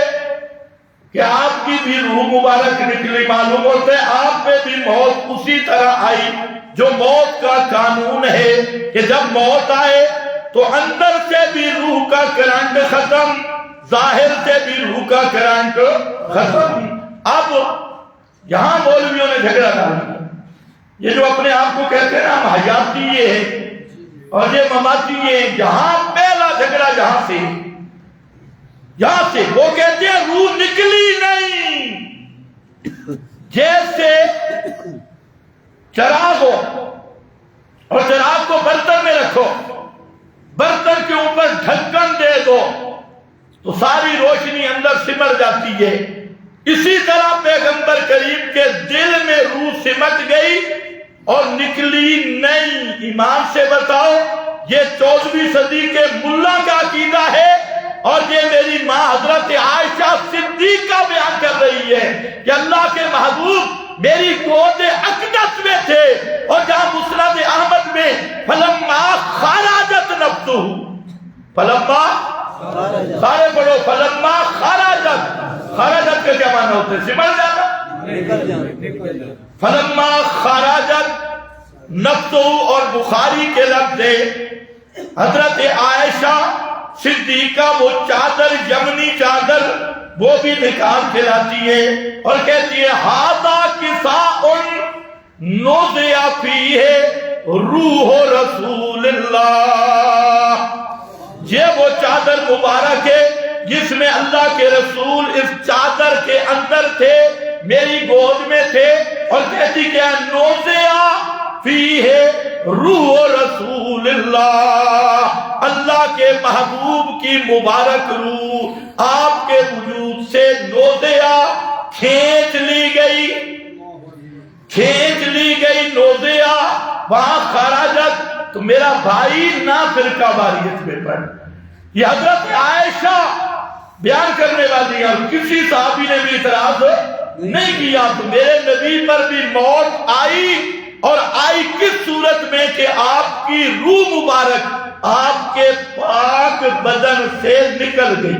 [SPEAKER 1] کہ آپ کی بھی روح مبارک نکلی، معلوم ہوتا ہے آپ پہ بھی موت اسی طرح آئی جو موت کا قانون ہے کہ جب موت آئے تو اندر سے بھی روح کا کرنٹ ختم، ظاہر سے بھی روح کا کرنٹ ختم۔ اب یہاں مولویوں نے جھگڑا ڈالا، یہ جو اپنے آپ کو کہتے ہیں نا ہم حیاتی یہ ہے اور یہ مماتی یہ ہے، جہاں پہلا جھگڑا جہاں سے وہ کہتے ہیں روح نکلی نہیں، جیسے چراغ ہو اور چراغ کو برتن میں رکھو، برتن کے اوپر ڈھکن دے دو تو ساری روشنی اندر سمٹ جاتی ہے، اسی طرح پیغمبر کریم کے دل میں روح سمٹ گئی اور نکلی نہیں۔ ایمان سے بتاؤ یہ 14ویں صدی کے ملا کا عقیدہ ہے اور یہ میری ماں حضرت عائشہ صدیقہ بیان کر رہی ہے کہ اللہ کے محبوب میری گود اقدس میں تھے، اور جہاں مسند احمد میں فلما خرجت نفسہ، فلما سارے پڑھو فلما خرجت، خرجت کا کیا معنی ہوتا ہے؟ سمجھ جانا، فلما خرجت نفسہ، اور بخاری کے لفظ حضرت عائشہ صدیقہ وہ چادر یمنی چادر وہ بھی نکال کے لاتی ہے اور کہتی ہے ھذا کساء نوضع فیہ روح رسول اللہ، یہ وہ چادر مبارک ہے جس میں اللہ کے رسول اس چادر کے اندر تھے، میری گود میں تھے، اور کہتی کیا نوضع فیہ روح رسول اللہ، اللہ کے محبوب کی مبارک روح آپ کے وجود سے نوزیا کھینچ لی گئی نوزیا وہاں خراجت. تو میرا بھائی نہ فرقہ واریت میں پڑھ. یہ حضرت عائشہ بیان کرنے والی ہے، کسی صحابی نے بھی اعتراض نہیں کیا. تو میرے نبی پر بھی موت آئی، اور آئی کس صورت میں کہ آپ کی روح مبارک آپ کے پاک بدن سے نکل گئی.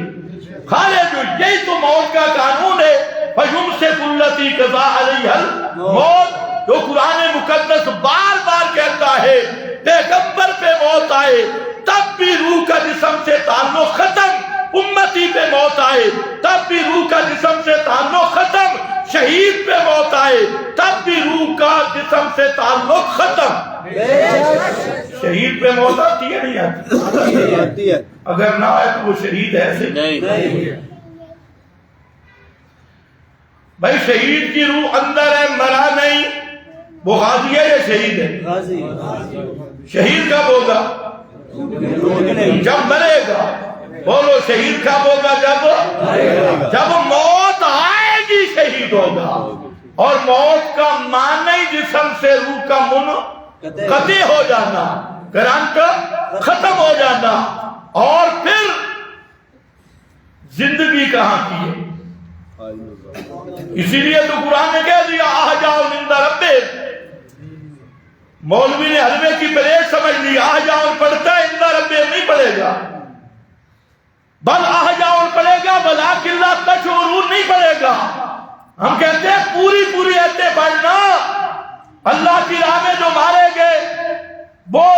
[SPEAKER 1] خالد یہی تو موت کا قانون ہے. فَيُمْسِكُ الَّتِي قَضَىٰ عَلَيْهَا الْمَوْتَ، جو قرآن مقدس بار بار کہتا ہے پیغمبر پہ موت آئے تب بھی روح کا جسم سے تعلق ختم، امتی پہ موت آئے تب بھی روح کا جسم سے تعلق ختم، شہید پہ موت آئے تب بھی روح کا جسم سے تعلق ختم. شہید پہ موت آتی ہے نہیں آتی؟ اگر نہ آئے تو وہ شہید ایسے نہیں. بھائی شہید کی روح اندر ہے، مرا نہیں، وہ غازی ہے یا شہید ہے؟ شہید کب ہوگا؟ جب مرے گا. بولو شہید کب ہوگا؟ جب موت آئے گی شہید ہوگا. اور موت کا معنی جسم سے روح کا منقطع ہو جانا، کرنٹ ختم ہو جانا. اور پھر زندگی کہاں کی ہے؟ اسی لیے تو قرآن نے کہہ دیا احجاء عند ربہم. مولوی نے حلوے کی پلیٹ سمجھ لی، احجاء پڑھتا ہے عند ربہم نہیں پڑھے گا، بل احجاء پڑھے گا ولکن لا تشعرون نہیں پڑھے گا. ہم کہتے ہیں پوری ایتے پڑھنا. اللہ کی راہ میں جو مارے گئے وہ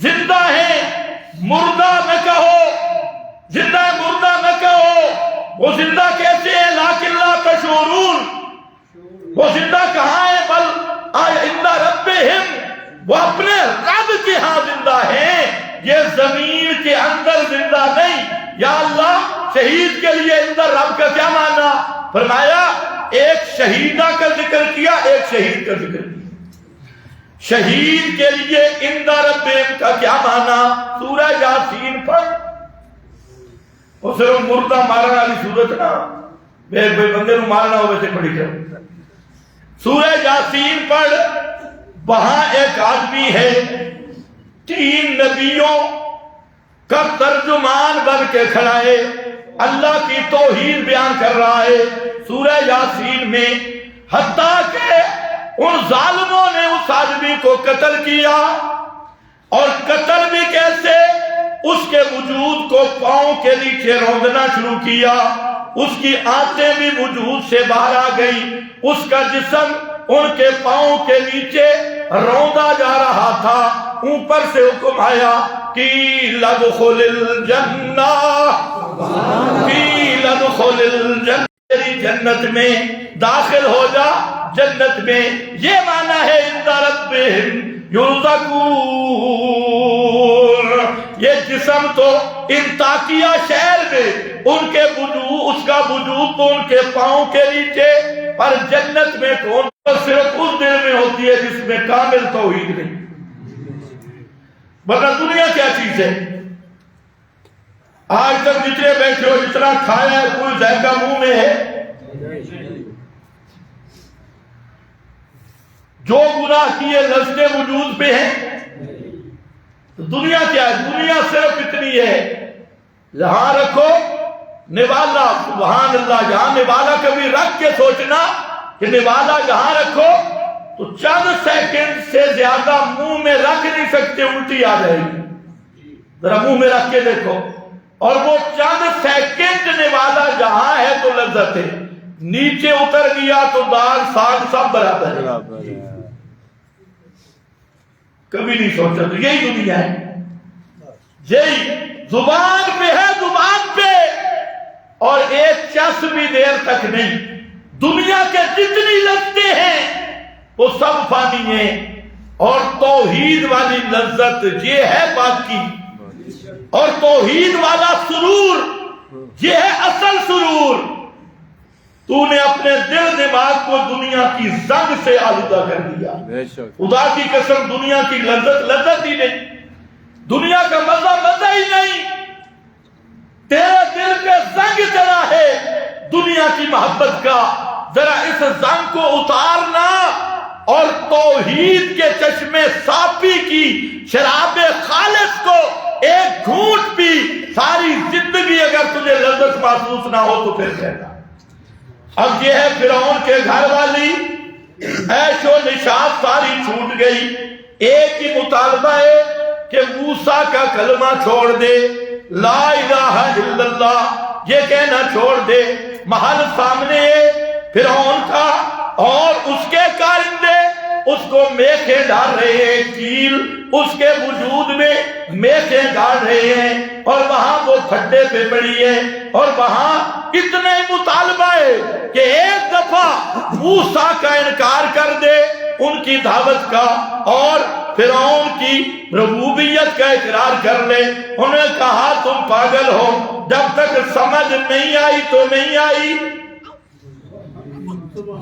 [SPEAKER 1] زندہ ہیں، مردہ نہ کہو، زندہ مردہ نہ کہو. وہ زندہ کیسے ہیں؟ لیکن لا تشعرون. وہ زندہ کہاں ہے؟ بل عند ربہم، وہ اپنے رب کے ہاں زندہ ہیں، یہ زمین کے اندر زندہ نہیں. یا اللہ شہید کے لیے اندر رب کا کیا معنی؟ فرمایا ایک شہیدہ کا ذکر کیا، ایک شہید کا ذکر کیا. شہید کے لیے عند ربہم کا کیا معنی؟ سورہ یاسین پڑھ. وہ صرف مردہ مارنا والی صورت نہ، بے بندے نو مارنا ہو ویسے پڑھی جائے. سورہ یاسین پڑھ. وہاں ایک آدمی ہے 3 نبیوں کا ترجمان بن کے کھڑا ہے، اللہ کی توحید بیان کر رہا ہے سورہ یاسین میں. حتیٰ کہ ان ظالموں نے اس آدمی کو قتل کیا، اور قتل بھی کیسے؟ اس کے وجود کو پاؤں کے نیچے روندنا شروع کیا، اس کی آنتیں بھی وجود سے باہر آ گئی، اس کا جسم ان کے پاؤں کے نیچے روندا جا رہا تھا. اوپر سے حکم آیا قیل ادخل الجنہ، قیل ادخل الجنہ، تیری جنت میں داخل ہو جا، جنت میں. یہ معنی ہے عند ربہم یرزقون. یہ جسم تو انطاکیہ شہر میں ان کے وجود، اس کا وجود تو ان کے پاؤں کے نیچے، پر جنت میں کون؟ صرف اس دل میں ہوتی ہے جس میں کامل توحید نہیں. ورنہ دنیا کیا چیز ہے؟ آج تک جتنے بیٹھے ہو، جتنا کھایا ہے، کوئی ذائقہ منہ میں ہے؟ جو گناہ کیے لذتے وجود پہ ہیں. تو دنیا کیا ہے؟ دنیا صرف اتنی ہے، یہاں رکھو نوالا، سبحان اللہ. یہاں نوالا کبھی رکھ کے سوچنا کہ نوالا یہاں رکھو تو چند سیکنڈ سے زیادہ منہ میں رکھ نہیں سکتے، الٹی آ جائے گی. ذرا منہ میں رکھ کے دیکھو، اور وہ چند سیکنڈ نوالا جہاں ہے تو لذت ہے، نیچے اتر گیا تو دال ساگ سب برابر ہے. کبھی نہیں سوچا. تو یہی دنیا ہے، یہی زبان پہ ہے، زبان پہ، اور ایک چس بھی دیر تک نہیں. دنیا کے جتنی لذتیں ہیں وہ سب فانی ہیں، اور توحید والی لذت یہ ہے باقی، اور توحید والا سرور یہ ہے اصل سرور. تو نے اپنے دل دماغ کو دنیا کی زنگ سے آلودہ کر دیا. خدا کی قسم دنیا کی لذت ہی نہیں. دنیا کا مزہ مزہ ہی نہیں، تیرے دل پہ زنگ چڑھا ہے دنیا کی محبت کا، ذرا اس زنگ کو اتارنا اور توحید کے چشمے صافی کی شراب خالص کو ایک گھونٹ پی، ساری زندگی اگر تجھے لذت محسوس نہ ہو تو پھر کہنا۔ اب یہ ہے فرعون کے گھر والی، عیش و نشاط ساری چھوٹ گئی، ایک ہی مطالبہ ہے کہ موسیٰ کا کلمہ چھوڑ دے، لا الہ الا اللہ یہ کہنا چھوڑ دے۔ محل سامنے ہے فرعون کا اور اس کے کارندے اس کو میخیں ڈال رہے ہیں، کیل اس کے وجود میں میخیں ڈال رہے ہیں، اور وہاں وہ کھڈے پہ پڑی ہے، اور وہاں اتنے مطالبہ ہے کہ ایک دفعہ موسیٰ کا انکار کر دے ان کی دعوت کا اور فرعون کی ربوبیت کا اقرار کر لے۔ انہوں نے کہا تم پاگل ہو، جب تک سمجھ نہیں آئی تو نہیں آئی،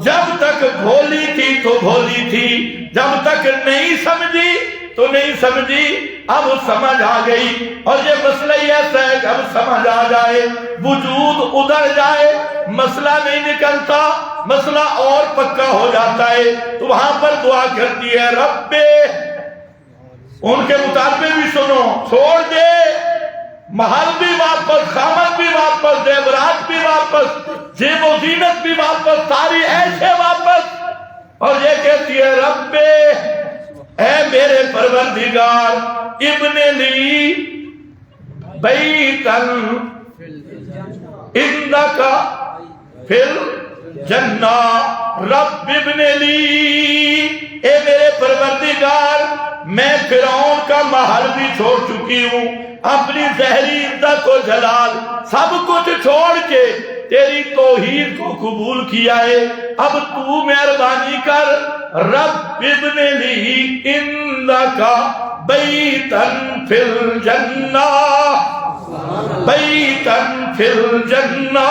[SPEAKER 1] جب تک بھولی تھی تو بھولی تھی، جب تک نہیں سمجھی تو نہیں سمجھی، اب سمجھ آ گئی۔ اور یہ مسئلہ ہی ایسا ہے کہ اب سمجھ آ جائے، وجود ادھر جائے، مسئلہ نہیں نکلتا، مسئلہ اور پکا ہو جاتا ہے، تو وہاں پر دعا کرتی ہے رب، ان کے مطالبے بھی سنو، چھوڑ دے، محل بھی واپس، خامد بھی واپس، زیورات بھی واپس، زیب و زینت بھی واپس، ساری عیشیں واپس، اور یہ کہتی ہے رب اے میرے پروردگار، ابن لی بیتن عندک فی الجنہ، رب ابن لی، اے میرے پروردگار میں فرعون کا محل بھی چھوڑ چکی ہوں، اپنی ظاہری عزت و جلال سب کچھ چھوڑ کے تیری توحید کو قبول کیا ہے، اب تو مہربانی کر، رب ابن لی عندک بیتن فی الجنہ، بیتن فی الجنہ،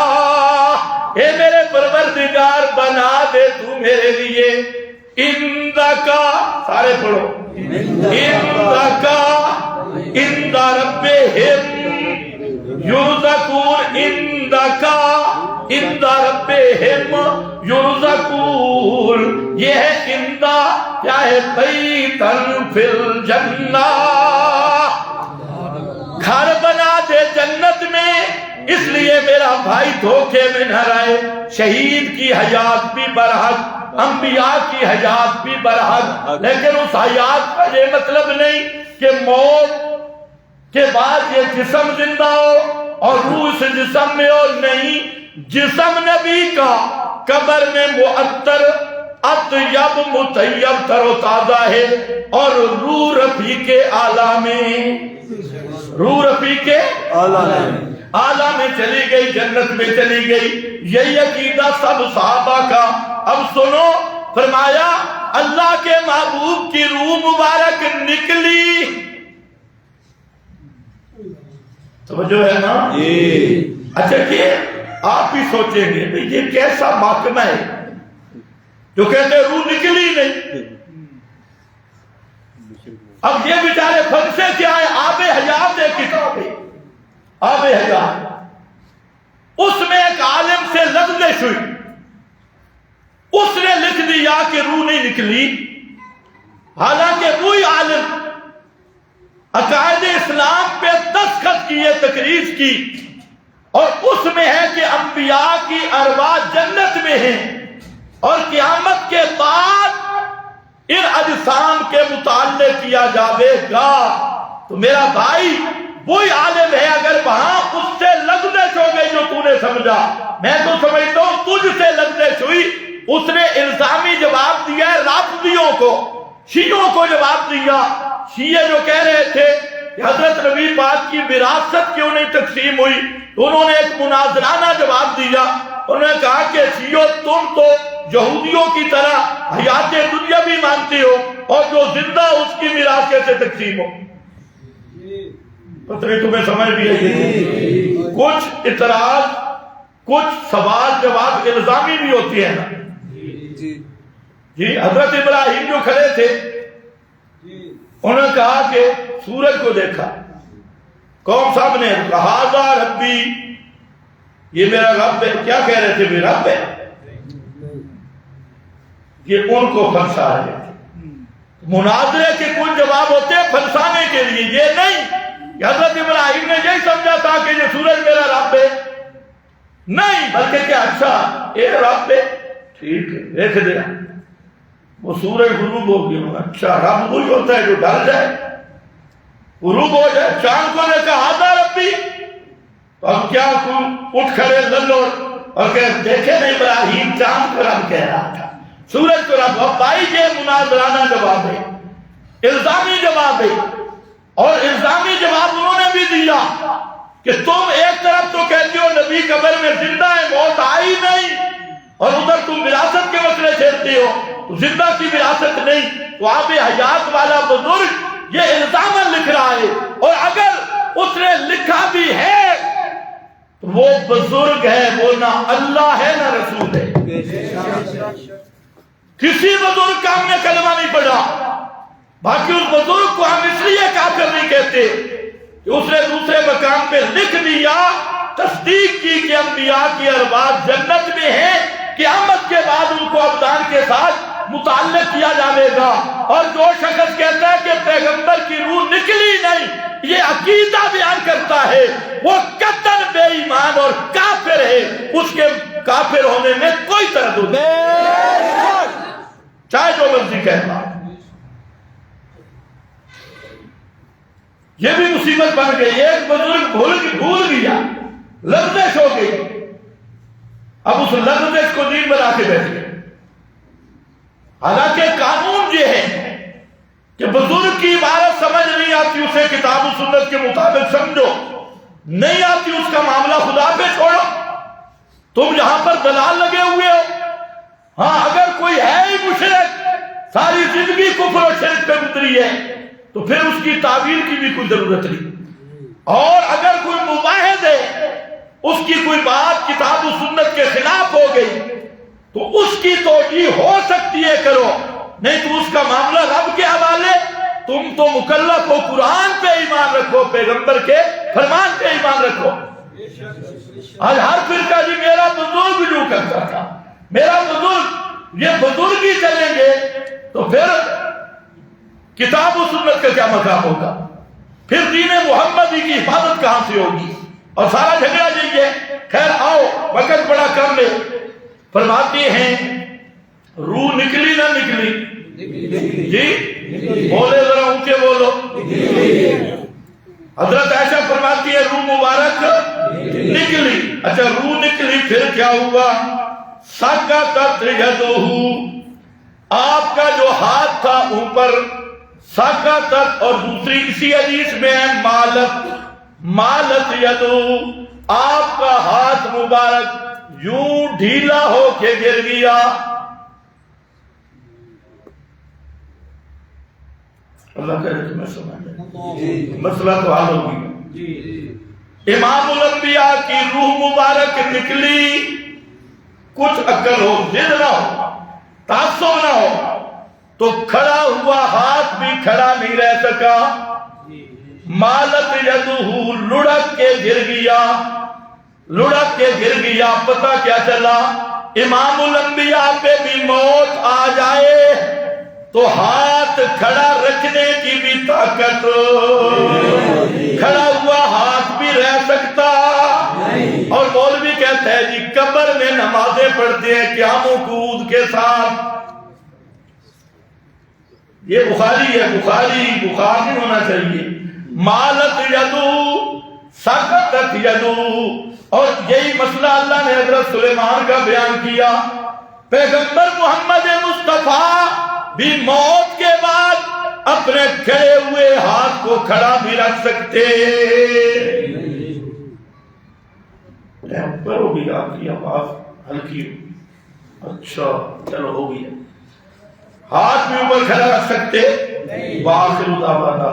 [SPEAKER 1] اے میرے پروردگار بنا دے تو میرے لیے، عندک، سارے پڑھو، عندک عند ربہم یرزقون، عندک عند ربہم یرزقون، یہ ہے عندہ، کیا ہے بیتن فی الجنہ، گھر بنا دے جنت میں، اس لیے میرا بھائی دھوکے میں نہ رہے، شہید کی حیات بھی برحق، انبیاء کی حیات بھی برحق، لیکن اس حیات کا یہ مطلب نہیں کہ موت کے بعد یہ جسم زندہ ہو اور روح اس جسم میں ہو، نہیں، جسم نبی کا قبر میں معطر اطیب مطیب تر و تازہ ہے، اور روح رفیق اعلیٰ میں، روح رفیق اعلیٰ میں چلی گئی، جنت میں چلی گئی، یہی عقیدہ سب صحابہ کا۔ اب سنو، فرمایا اللہ کے محبوب کی روح مبارک نکلی، توجہ ہے نا؟ اچھا کہ آپ بھی سوچیں گے یہ کیسا محکمہ ہے جو کہتے ہیں روح نکلی نہیں، اب یہ بیچارے پھنسے کیا ہے، آب حیات ہے کتاب ہے، آب حیات، اس میں ایک عالم سے لغزش ہوئی، اس نے لکھ دیا کہ روح نہیں نکلی، حالانکہ وہی عالم عقائد اسلام پہ دستخط کیے، تقریر کی، اور اس میں ہے کہ انبیاء کی ارواح جنت میں ہیں، اور قیامت کے بعد ان اجسام کے متعلق کیا جاوے گا۔ تو میرا بھائی وہی عالم ہے، اگر وہاں اس سے لغزش ہو گئی جو تو نے سمجھا، میں تو سمجھتا ہوں تجھ سے لغزش ہوئی، اس نے الزامی جواب دیا ہے رافضیوں کو، شیعوں کو جواب دیا۔ شیعہ جو کہہ رہے تھے کہ حضرت نبی پاک کی وراثت کیوں نہیں تقسیم ہوئی، تو انہوں نے ایک مناظرانہ جواب دیا، انہوں نے کہا کہ شیعوں تم تو یہودیوں کی طرح حیات دنیا بھی مانتے ہو، اور جو زندہ اس کی میراث کیسے تقسیم ہو؟ پتہ نہیں تمہیں سمجھ بھی ہے، کچھ اعتراض، کچھ سوال جواب الزامی بھی ہوتی ہے نا۔ جی حضرت ابراہیم جو کھڑے تھے، انہوں نے کہا کہ سورج کو دیکھا، قوم سب نے کہا ذا ربی، یہ میرا رب ہے. کیا کہہ رہے تھے؟ میرا رب ہے. یہ ان کو پھنسا رہے تھے. مناظرے کے کچھ جواب ہوتے ہیں پھنسانے کے لیے، یہ نہیں کہ حضرت ابراہیم نے یہی سمجھا تھا کہ یہ سورج میرا رب ہے. نہیں، بلکہ کہ اچھا یہ رب ہے، ٹھیک ہے دیکھ دیا. وہ سورج غروب ہو گیا. اچھا رب وہی ہوتا ہے جو ڈر جائے، غروب ہو جائے. چاند کو دیکھا ہاں ربی، تو اب کیا اٹھ کھڑے للو اور کہ دیکھے نہیں ابراہیم چاند کو رب کہہ رہا تھا، سورج کو رب. اب بھائی یہ مناظرانہ جواب ہے، الزامی جواب ہے. اور الزامی جواب انہوں نے بھی دیا کہ تم ایک طرف تو کہتے ہو نبی قبر میں زندہ ہے، موت آئی نہیں، اور ادھر تم وراثت کے مسئلے چھیڑتے ہو، تو زندہ کی وراثت نہیں. تو آپ حیات والا بزرگ یہ الزاماً لکھ رہا ہے، اور اگر اس نے لکھا بھی ہے تو وہ بزرگ ہے، وہ نہ اللہ ہے نہ رسول ہے. کسی بزرگ کا ہم نے کلمہ نہیں پڑھا. باقی اس بزرگ کو ہم اس لیے کافر نہیں کہتے کہ اس نے دوسرے مقام پہ لکھ دیا، تصدیق کی کہ انبیاء کی ارواح جنت میں ہیں، قیامت کے بعد ان کو ابدان کے ساتھ متعلق کیا جائے گا. اور جو شخص کہتا ہے کہ پیغمبر کی روح نکلی نہیں، یہ عقیدہ بیان کرتا ہے، وہ قطعاً بے ایمان اور کافر ہے. اس کے کافر ہونے میں کوئی تردد نہیں، چاہے جو مرضی کہتا. یہ بھی مصیبت بن گئی. ایک بزرگ بھول گیا، لغزش ہو گئی، اب اس لغزش کو دین بنا کے بیٹھ گئے. حالانکہ قانون یہ ہے کہ بزرگ کی عبارت سمجھ نہیں آتی اسے کتاب و سنت کے مطابق سمجھو، نہیں آتی اس کا معاملہ خدا پہ چھوڑو. تم یہاں پر دلال لگے ہوئے ہو. ہاں اگر کوئی ہے ہی مشرک، ساری زندگی کفر و شرک پہ گزری ہے، تو پھر اس کی تعویل کی بھی کوئی ضرورت نہیں. اور اگر کوئی مباحث ہے، اس کی کوئی بات کتاب و سنت کے خلاف ہو گئی، تو اس کی توجیہ ہو سکتی ہے، کرو، نہیں تو اس کا معاملہ رب کے حوالے. تم تو مکلف ہو، قرآن پہ ایمان رکھو، پیغمبر کے فرمان پہ ایمان رکھو. آج ہر فرقہ جی میرا بزرگ جو کرتا تھا، میرا بزرگ، یہ بزرگ ہی چلیں گے تو پھر کتاب و سنت کا کیا مقام ہوگا؟ پھر دین محمدی کی حفاظت کہاں سے ہوگی؟ اور سارا جھگڑا جائیے. خیر آؤ، وقت بڑا کم ہے. فرماتے ہیں روح نکلی نہ نکلی؟ جی بولے ذرا اونچے بولو. حضرت عائشہ فرماتی ہے روح مبارک نکلی. اچھا روح نکلی، پھر کیا ہوا؟ سقطت یدہ، آپ کا جو ہاتھ تھا اوپر، سقطت، اور دوسری اسی حدیث میں ہے مالت یدہ، آپ کا ہاتھ مبارک یوں ڈھیلا ہو کے گر گیا. اللہ کہے کہ میں سمجھ مسئلہ تو حل ہو گیا. امام الانبیاء کی روح مبارک نکلی. کچھ عقل ہو، ضد نہ ہو، تعصب نہ ہو، تو کھڑا ہوا ہاتھ بھی کھڑا نہیں رہ سکا. مالت یدہ، لڑک کے گر گیا، لڑک کے گر گیا. پتہ کیا چلا؟ امام الانبیاء پہ بھی موت آ جائے تو ہاتھ کھڑا رکھنے کی بھی طاقت، کھڑا ہوا ہاتھ بھی رہ سکتا. اور مولوی کہتا ہے جی قبر میں نمازیں پڑھتے ہیں قیام و قعود کے ساتھ. یہ بخاری ہے، بخاری نہیں ہونا چاہیے. مالت یدہ، سقطت یدہ. اور یہی مسئلہ اللہ نے حضرت سلیمان کا بیان کیا. پیغمبر محمد مصطفیٰ بھی موت کے بعد اپنے کھڑے ہوئے ہاتھ کو کھڑا بھی رکھ سکتے. اوپر ہوگی آپ کی آواز ہلکی ہوگی. اچھا چلو ہو گیا. ہاتھ بھی اوپر کھڑا رکھ سکتے. وآخر دعوانا